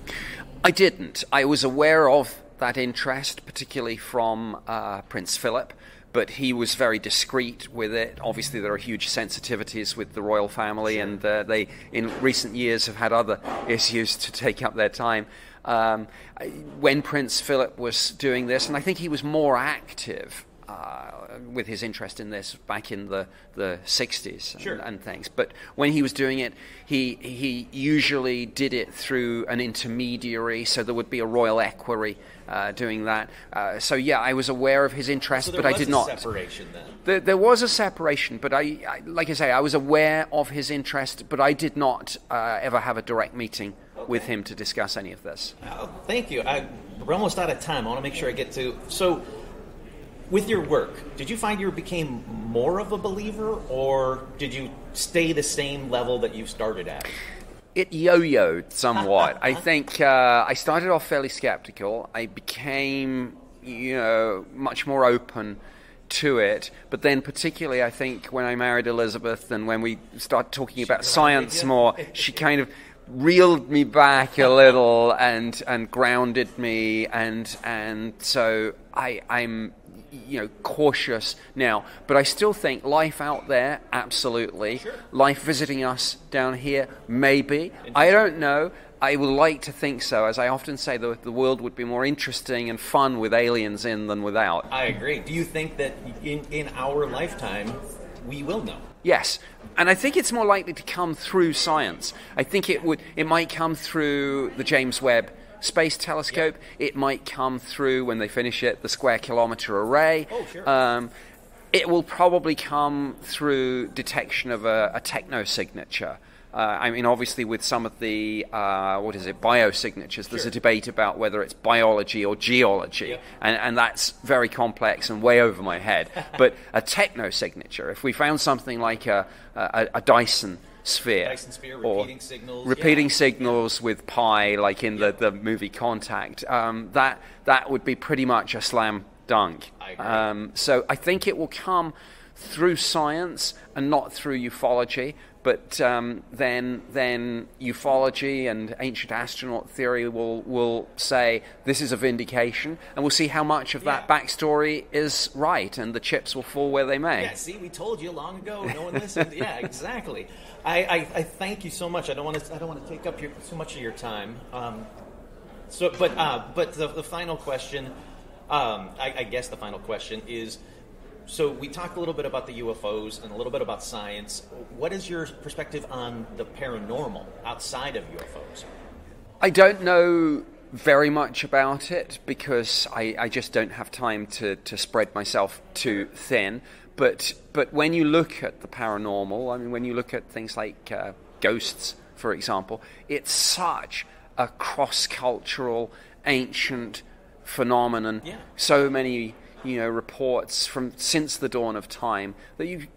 I didn't. I was aware of that interest, particularly from Prince Philip, but he was very discreet with it. Obviously, there are huge sensitivities with the royal family, and they, in recent years, have had other issues to take up their time. When Prince Philip was doing this, and I think he was more active with his interest in this back in the 60s and things. But when he was doing it, he usually did it through an intermediary, so there would be a royal equerry doing that. So yeah, I was aware of his interest, but I did not. There was a separation then? There was a separation, but I like I say, I was aware of his interest, but I did not ever have a direct meeting with him to discuss any of this. Thank you. We're almost out of time. I want to make sure I get to... So, with your work, did you find you became more of a believer, or did you stay the same level that you started at? It yo-yoed somewhat. I think I started off fairly skeptical. I became, much more open to it. But then particularly, I think, when I married Elizabeth and when we started talking about science more, she kind of reeled me back a little and grounded me. And so I'm cautious now, but I still think life out there, absolutely. Life visiting us down here, maybe. I don't know. I would like to think so. As I often say, the world would be more interesting and fun with aliens in than without. I agree. Do you think that in our lifetime we will know? Yes, and I think it's more likely to come through science. I think it might come through the James Webb Space Telescope. It might come through, when they finish it, the Square Kilometre Array. It will probably come through detection of a techno-signature. Obviously with some of the, biosignatures, there's a debate about whether it's biology or geology, and that's very complex and way over my head. But a techno-signature, if we found something like a Dyson sphere, or repeating signals with pi, like in the movie Contact, that would be pretty much a slam dunk. So I think it will come through science and not through ufology. But then ufology and ancient astronaut theory will say this is a vindication, and we'll see how much of that backstory is right, and the chips will fall where they may. Yeah, see, we told you long ago. No one listened. Yeah, exactly. I thank you so much. I don't want to take up too much of your time. But the final question, I guess the final question is. So we talked a little bit about the UFOs and a little bit about science. What is your perspective on the paranormal outside of UFOs? I don't know very much about it because I just don't have time to spread myself too thin. But when you look at the paranormal, when you look at things like ghosts, for example, it's such a cross-cultural, ancient phenomenon. Yeah. So many, reports from since the dawn of time that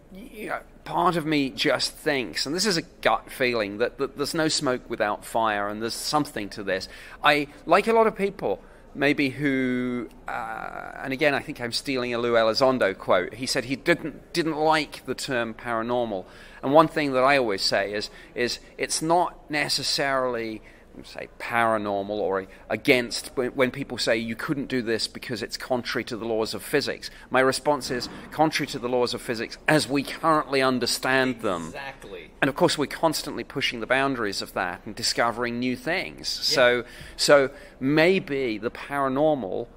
part of me just thinks, and this is a gut feeling, that there's no smoke without fire, and there's something to this. I, like a lot of people, maybe who, and again, I think I'm stealing a Lou Elizondo quote. He said he didn't like the term paranormal, and one thing that I always say is it's not necessarily, say, paranormal or against, when people say you couldn't do this because it's contrary to the laws of physics. My response is contrary to the laws of physics as we currently understand them. Exactly. And of course, we're constantly pushing the boundaries of that and discovering new things. Yeah. So maybe the paranormal,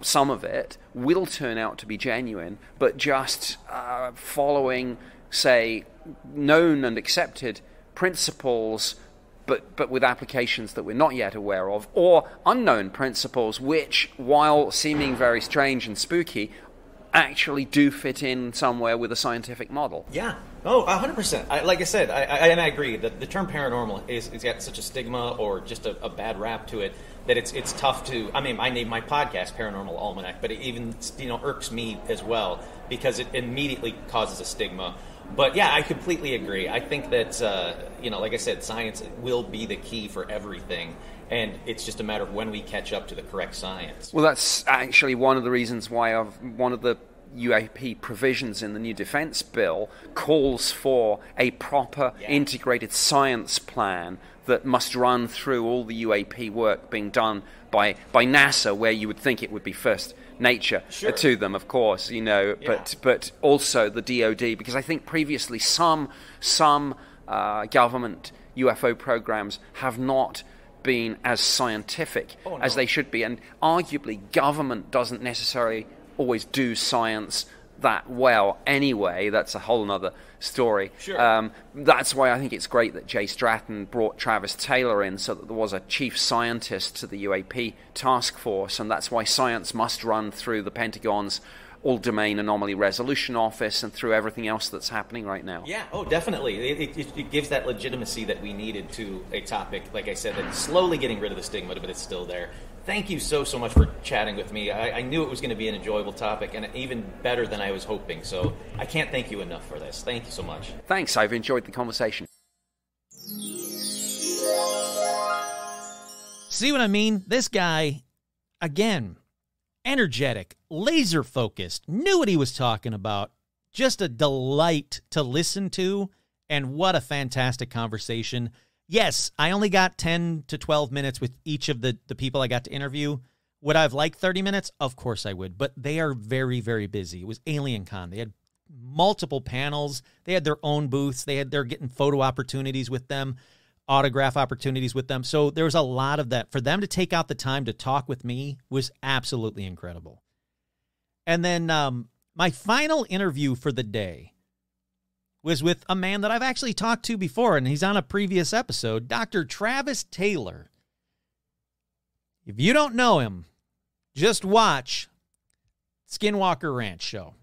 some of it, will turn out to be genuine, but just following, say, known and accepted principles, but with applications that we're not yet aware of, or unknown principles which, while seeming very strange and spooky, actually do fit in somewhere with a scientific model. Yeah. Oh, 100%. Like I said, I agree that the term paranormal is got such a stigma or just a bad rap to it that it's tough to. I mean, I named my podcast Paranormal Almanac, but it even irks me as well because it immediately causes a stigma. But yeah, I completely agree. I think that like I said, science will be the key for everything. And it's just a matter of when we catch up to the correct science. Well, that's actually one of the reasons why one of the UAP provisions in the new defense bill calls for a proper integrated science plan that must run through all the UAP work being done by NASA, where you would think it would be first nature to them, of course, but also the DoD, because I think previously some government UFO programs have not been as scientific as they should be, and arguably government doesn't necessarily always do science that well anyway. That's a whole other story. That's why I think it's great that Jay Stratton brought Travis Taylor in, so that there was a chief scientist to the UAP task force, and that's why science must run through the Pentagon's All-Domain Anomaly Resolution Office and through everything else that's happening right now. Yeah, definitely. It gives that legitimacy that we needed to a topic, like I said, that's slowly getting rid of the stigma, but it's still there. Thank you so much for chatting with me. I knew it was going to be an enjoyable topic, and even better than I was hoping. So I can't thank you enough for this. Thank you so much. Thanks. I've enjoyed the conversation. See what I mean? This guy, again, energetic, laser-focused, knew what he was talking about. Just a delight to listen to, and what a fantastic conversation. Yes, I only got 10 to 12 minutes with each of the people I got to interview. Would I have liked 30 minutes? Of course I would, but they are very, very busy. It was AlienCon. They had multiple panels. They had their own booths. They're getting photo opportunities with them, autograph opportunities with them. So there was a lot of that. For them to take out the time to talk with me was absolutely incredible. And then my final interview for the day was with a man that I've actually talked to before, and he's on a previous episode, Dr. Travis Taylor. If you don't know him, just watch Skinwalker Ranch show,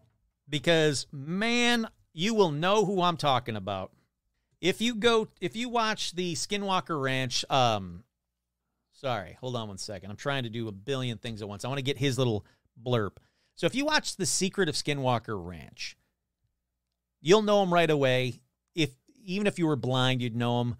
because, man, you will know who I'm talking about. If you watch the Skinwalker Ranch, sorry, hold on one second. I'm trying to do a billion things at once. I want to get his little blurb. So if you watch The Secret of Skinwalker Ranch, you'll know him right away. Even if you were blind, you'd know him.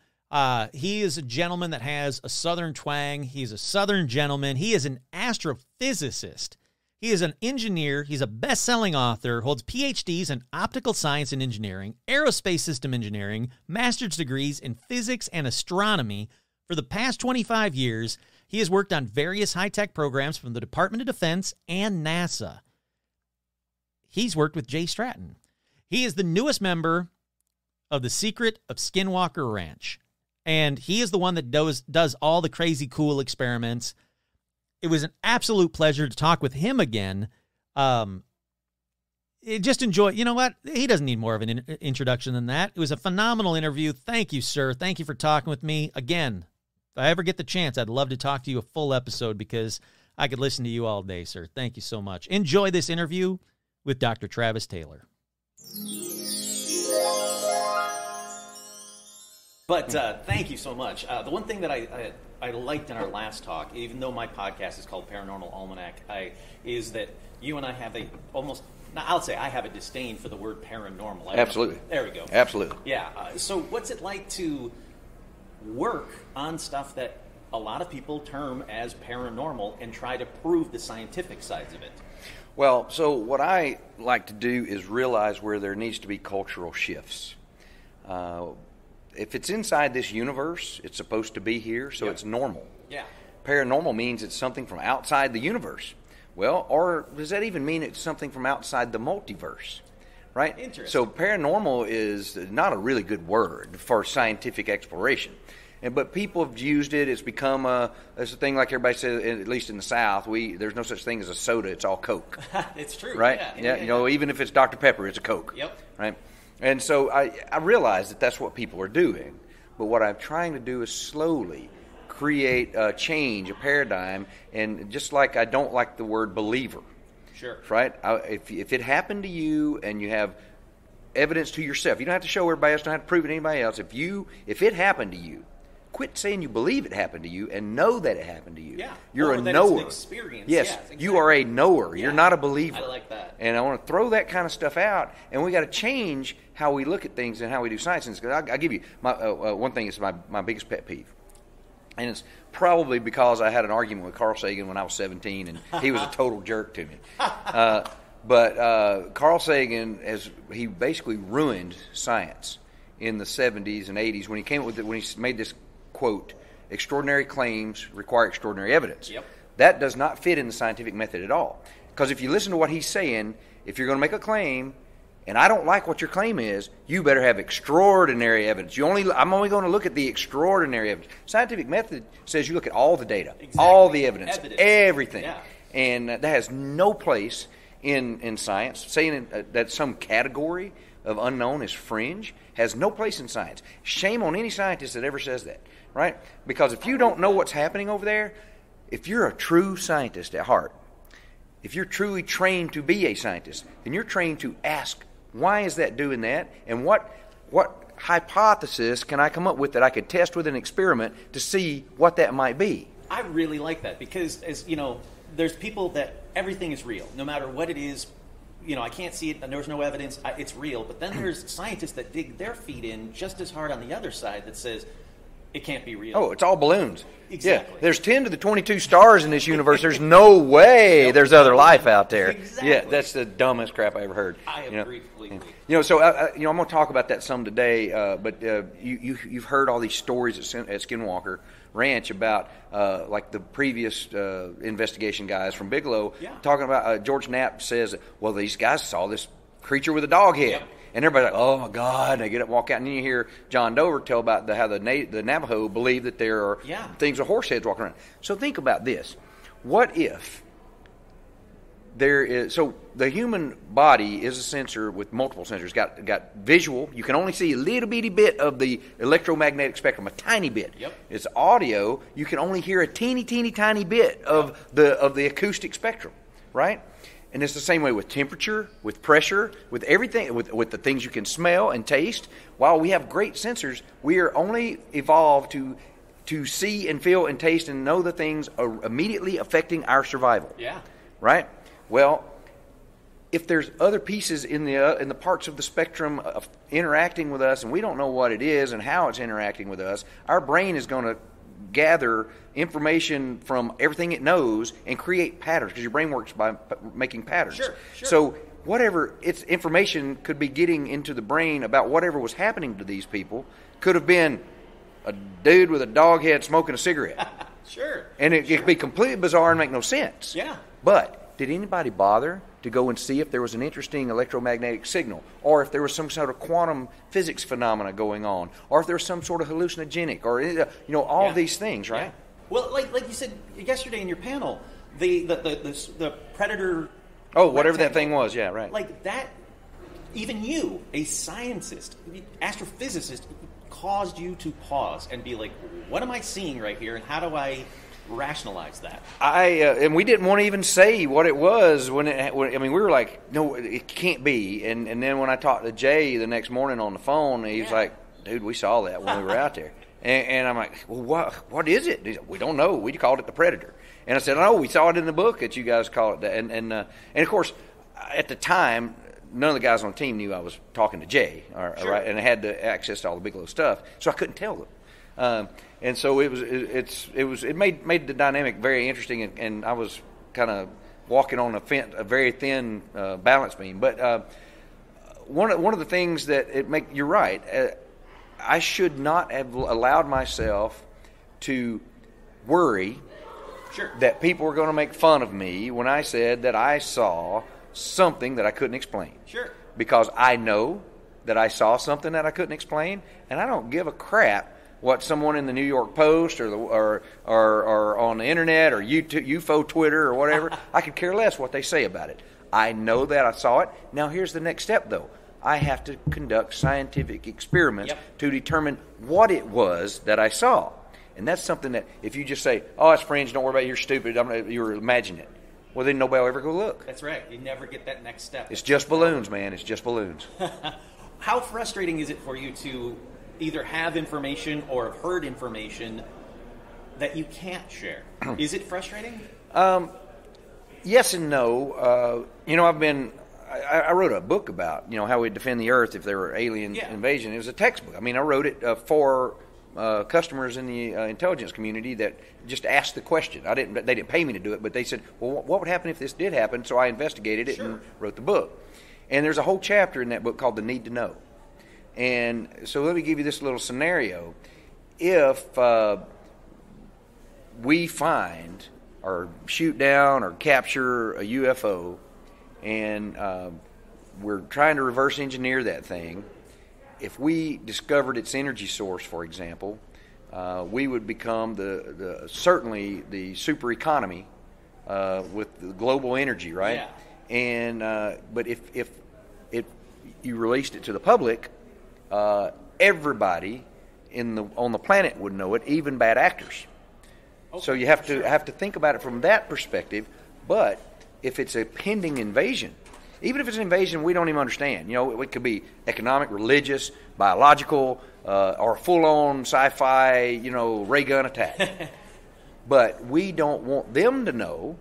He is a gentleman that has a Southern twang. He's a Southern gentleman. He is an astrophysicist. He is an engineer. He's a best-selling author, holds PhDs in optical science and engineering, aerospace system engineering, master's degrees in physics and astronomy. For the past 25 years, he has worked on various high-tech programs from the Department of Defense and NASA. He's worked with Jay Stratton. He is the newest member of The Secret of Skinwalker Ranch, and he is the one that does all the crazy cool experiments. It was an absolute pleasure to talk with him again. Just enjoy. You know what? He doesn't need more of an introduction than that. It was a phenomenal interview. Thank you, sir. Thank you for talking with me. Again, if I ever get the chance, I'd love to talk to you a full episode, because I could listen to you all day, sir. Thank you so much. Enjoy this interview with Dr. Travis Taylor. But thank you so much. The one thing that I liked in our last talk, even though my podcast is called Paranormal Almanac, is that you and I have I have a disdain for the word paranormal. Absolutely. There we go. Absolutely. Yeah. So what's it like to work on stuff that a lot of people term as paranormal and try to prove the scientific sides of it? Well, so what I like to do is realize where there needs to be cultural shifts. If it's inside this universe, it's supposed to be here, so it's normal. Yeah. Paranormal means it's something from outside the universe. Well, or does that even mean it's something from outside the multiverse? Right? Interesting. So paranormal is not a really good word for scientific exploration. But people have used it. It's become it's a thing like everybody says, at least in the South, there's no such thing as a soda. It's all Coke. It's true. Right? Yeah. Even if it's Dr. Pepper, it's a Coke. Yep. Right? And so I realize that that's what people are doing. But what I'm trying to do is slowly create a change, a paradigm. And just like I don't like the word believer. Sure. Right? If it happened to you and you have evidence to yourself, you don't have to show everybody else, you don't have to prove it to anybody else. If it happened to you, quit saying you believe it happened to you and know that it happened to you. Yeah. You're or a that knower. It's an experience. Yes, exactly. you are a knower. Yeah. You're not a believer. I like that. And I want to throw that kind of stuff out, and we got to change how we look at things and how we do science. And I'll give you one thing is my biggest pet peeve. And it's probably because I had an argument with Carl Sagan when I was 17, and he was a total jerk to me. But Carl Sagan, he basically ruined science in the 70s and 80s when he came up with when he made this quote, "Extraordinary claims require extraordinary evidence." Yep. That does not fit in the scientific method at all. Because if you listen to what he's saying, if you're going to make a claim, and I don't like what your claim is, you better have extraordinary evidence. I'm only going to look at the extraordinary evidence. Scientific method says you look at all the data, all the evidence, everything. Yeah. And that has no place in science. Saying that some category of unknown is fringe has no place in science. Shame on any scientist that ever says that, right? Because if you don't know what's happening over there, if you're a true scientist at heart, if you're truly trained to be a scientist, then you're trained to ask, why is that doing that? And what hypothesis can I come up with that I could test with an experiment to see what that might be? I really like that because, as you know, there's people that everything is real, no matter what it is. You know, I can't see it, and there's no evidence. It's real. But then there's scientists that dig their feet in just as hard on the other side that says it can't be real. Oh, it's all balloons. Exactly. Yeah, there's 10 to the 22 stars in this universe. There's no way there's other life out there. Exactly. Yeah, that's the dumbest crap I ever heard. I agree completely. You know, so I'm going to talk about that some today. But you've heard all these stories at Skinwalker Ranch about like the previous investigation guys from Bigelow talking about George Knapp says, well, these guys saw this creature with a dog head. Yep. And everybody's like, oh, my God. And they get up and walk out. And then you hear John Dover tell about how the Navajo believe that there are things with horse heads walking around. So think about this. What if there is... So the human body is a sensor with multiple sensors. Got visual. You can only see a little bitty bit of the electromagnetic spectrum, a tiny bit. Yep. It's audio. You can only hear a teeny, teeny, tiny bit of the acoustic spectrum, right? And it's the same way with temperature, with pressure, with everything, with the things you can smell and taste. While we have great sensors, we are only evolved to see and feel and taste and know the things are immediately affecting our survival. Yeah. Right? Well, if there's other pieces in the parts of the spectrum of interacting with us and we don't know what it is and how it's interacting with us, our brain is going to gather information from everything it knows and create patterns because your brain works by making patterns. Sure. So whatever its information could be getting into the brain about whatever was happening to these people could have been a dude with a dog head smoking a cigarette. Sure. And it could be completely bizarre and make no sense. Yeah. But did anybody bother to go and see if there was an interesting electromagnetic signal, or if there was some sort of quantum physics phenomena going on, or if there was some sort of hallucinogenic, or all of these things, right? Yeah. Well, like you said yesterday in your panel, the predator. Oh, whatever that thing was, yeah, right. Like that, even you, a scientist, astrophysicist, caused you to pause and be like, "What am I seeing right here, and how do I rationalize that?" And we didn't want to even say what it was we were like, no, it can't be. And then when I talked to Jay the next morning on the phone, he was like, dude, we saw that when we were out there. And I'm like, well, what is it? He said, we don't know. We called it the Predator. And I said, oh, we saw it in the book that you guys call it that. And of course, at the time, none of the guys on the team knew I was talking to Jay, right? And I had the access to all the Bigelow stuff, so I couldn't tell them. And so it made the dynamic very interesting, and I was kind of walking on a very thin balance beam. But one of the things that you're right. I should not have allowed myself to worry that people were going to make fun of me when I said that I saw something that I couldn't explain. Sure. Because I know that I saw something that I couldn't explain, and I don't give a crap what someone in the New York Post or on the internet or YouTube, UFO Twitter or whatever. I could care less what they say about it. I know that I saw it. Now here's the next step, though. I have to conduct scientific experiments to determine what it was that I saw. And that's something that if you just say, oh, it's fringe, don't worry about it, you're stupid, you're imagining it. Well, then nobody will ever go look. That's right. You never get that next step. It's just balloons, man. It's just balloons. How frustrating is it for you to either have information or have heard information that you can't share? Is it frustrating? Yes and no. I wrote a book about, how we'd defend the Earth if there were alien invasion. It was a textbook. I mean, I wrote it for customers in the intelligence community that just asked the question. They didn't pay me to do it, but they said, well, what would happen if this did happen? So I investigated it and wrote the book. And there's a whole chapter in that book called The Need to Know. And so let me give you this little scenario. If we find or shoot down or capture a UFO, and we're trying to reverse engineer that thing, if we discovered its energy source, for example, we would become certainly the super economy with the global energy, right? Yeah. And but if you released it to the public, everybody on the planet would know it, even bad actors. Okay, so you have to think about it from that perspective. But if it's a pending invasion, even if it's an invasion we don't even understand, it could be economic, religious, biological, or full-on sci-fi, ray gun attack. But we don't want them to know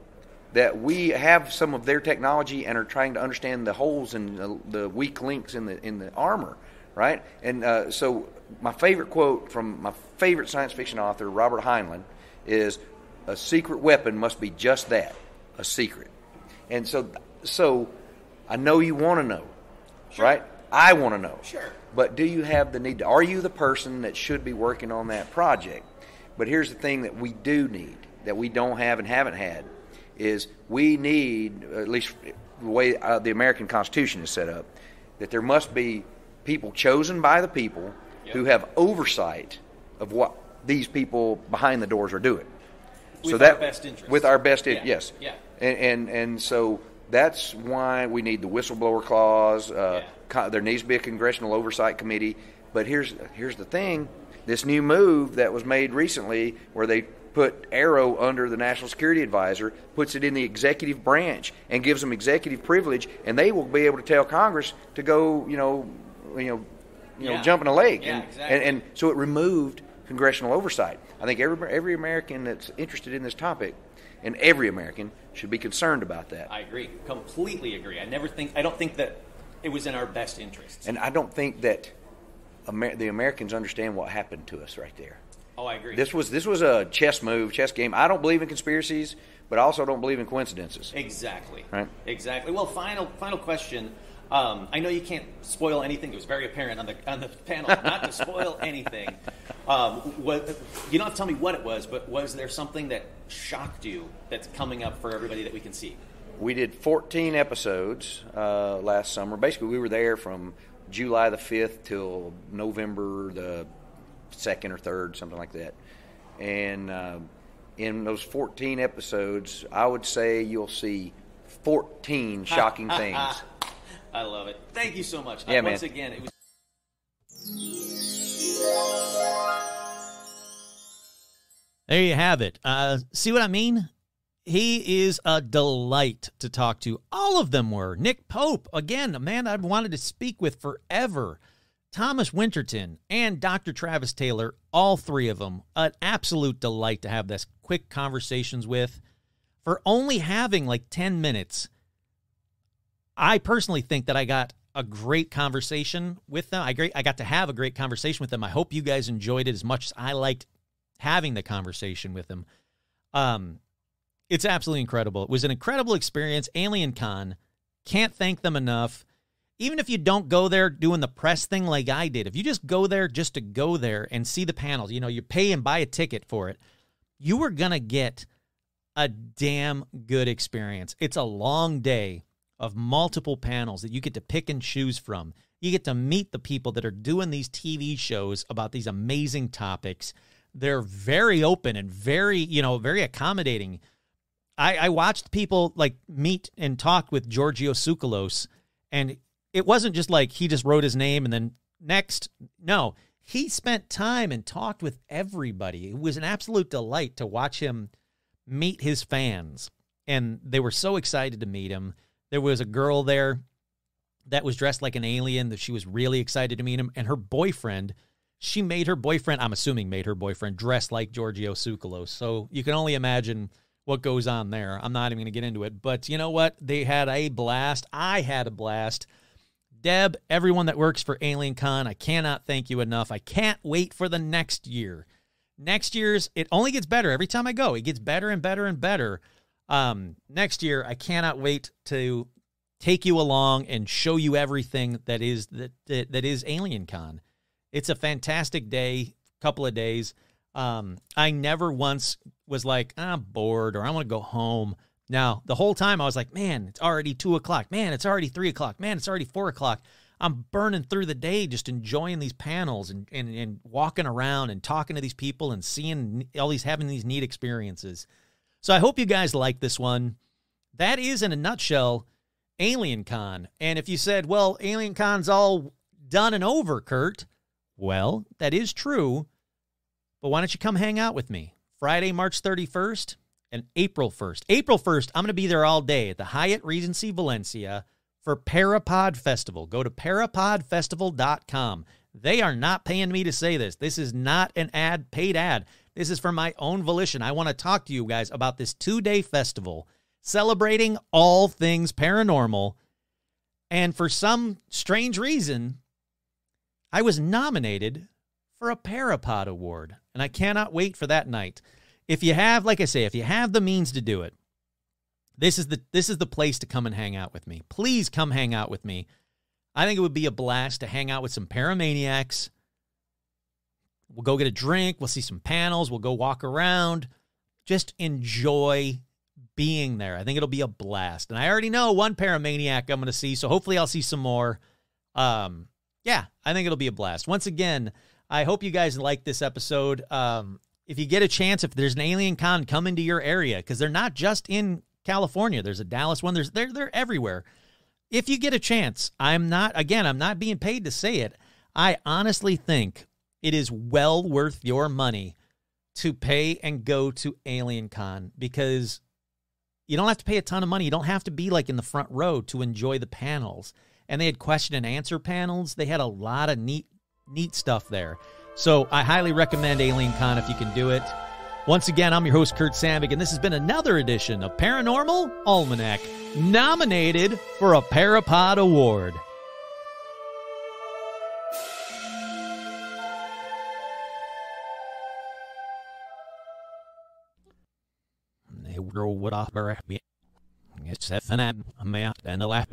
that we have some of their technology and are trying to understand the holes and the weak links in the armor, right? And so my favorite quote from my favorite science fiction author, Robert Heinlein, is, "A secret weapon must be just that, a secret." And so I know you want to know, right? I want to know. Sure. But do you have the need to? Are you the person that should be working on that project? But here's the thing that we do need, that we don't have and haven't had, is we need, at least the way the American Constitution is set up, that there must be people chosen by the people who have oversight of what these people behind the doors are doing. With our best interest. With our best interest, yes. Yeah. And so that's why we need the whistleblower clause. There needs to be a congressional oversight committee. But here's the thing. This new move that was made recently where they put Arrow under the National Security Advisor, puts it in the executive branch and gives them executive privilege, and they will be able to tell Congress to go, jump in a lake. Yeah, exactly. And so it removed congressional oversight. I think every American that's interested in this topic, and every American, should be concerned about that. I agree. Completely agree. I don't think that it was in our best interests. And I don't think that the Americans understand what happened to us right there. Oh, I agree. This was a chess game. I don't believe in conspiracies, but I also don't believe in coincidences. Exactly. Right? Exactly. Well, final question. I know you can't spoil anything. It was very apparent on the panel not to spoil anything. You don't have to tell me what it was, but was there something that shocked you that's coming up for everybody that we can see? We did 14 episodes last summer. Basically, we were there from July the 5th till November the 2nd or 3rd, something like that. And in those 14 episodes, I would say you'll see 14 shocking things. I love it. Thank you so much. Yeah, once man. again, it was. There you have it. See what I mean? He is a delight to talk to. All of them were. Nick Pope, again, a man I've wanted to speak with forever. Thomas Winterton and Dr. Travis Taylor, all three of them, an absolute delight to have this quick conversations with. For only having like 10 minutes, I personally think that I got a great conversation with them. I got to have a great conversation with them. I hope you guys enjoyed it as much as I liked having the conversation with them. It's absolutely incredible. It was an incredible experience. Alien Con, can't thank them enough. Even if you don't go there doing the press thing like I did, if you just go there just to go there and see the panels, you know, you pay and buy a ticket for it, you are going to get a damn good experience. It's a long day of multiple panels that you get to pick and choose from. You get to meet the people that are doing these TV shows about these amazing topics. They're very open and very accommodating. I watched people like meet and talk with Giorgio Tsoukalos, and it wasn't just like he just wrote his name and then next. No, he spent time and talked with everybody. It was an absolute delight to watch him meet his fans, and they were so excited to meet him. There was a girl there that was dressed like an alien that she was really excited to meet him, and her boyfriend, I'm assuming made her boyfriend dress like Giorgio Tsoukalos. So you can only imagine what goes on there. I'm not even going to get into it, but you know what? They had a blast. I had a blast. Deb, everyone that works for Alien Con, I cannot thank you enough. I can't wait for the next year. Next year's, it only gets better every time I go. It gets better and better and better. Next year, I cannot wait to take you along and show you everything that is Alien Con. It's a fantastic day, couple of days. I never once was like, I'm bored or I want to go home. Now, the whole time I was like, man, it's already 2 o'clock. Man, it's already 3 o'clock. Man, it's already 4 o'clock. I'm burning through the day just enjoying these panels and walking around and talking to these people and seeing having these neat experiences. So I hope you guys like this one. That is, in a nutshell, Alien Con. And if you said, well, Alien Con's all done and over, Kurt, well, that is true. But why don't you come hang out with me? Friday, March 31st and April 1st. April 1st, I'm going to be there all day at the Hyatt Regency Valencia for Parapod Festival. Go to parapodfestival.com. They are not paying me to say this. This is not an paid ad. This is for my own volition. I want to talk to you guys about this 2-day festival celebrating all things paranormal. And for some strange reason, I was nominated for a Parapod Award, and I cannot wait for that night. If you have, like I say, if you have the means to do it, this is the place to come and hang out with me. Please come hang out with me. I think it would be a blast to hang out with some paramaniacs. We'll go get a drink. We'll see some panels. We'll go walk around. Just enjoy being there. I think it'll be a blast. And I already know one paramaniac I'm going to see, so hopefully I'll see some more. Yeah, I think it'll be a blast. Once again, I hope you guys like this episode. If you get a chance, if there's an Alien Con, come into your area, because they're not just in California. There's a Dallas one. They're everywhere. If you get a chance, I'm not being paid to say it. I honestly think it is well worth your money to pay and go to Alien Con, because you don't have to pay a ton of money. You don't have to be like in the front row to enjoy the panels. And they had question and answer panels. They had a lot of neat stuff there. So I highly recommend Alien Con if you can do it. Once again, I'm your host, Kurt Sandvik, and this has been another edition of Paranormal Almanac, nominated for a Parapod Award. They were what off it's and the last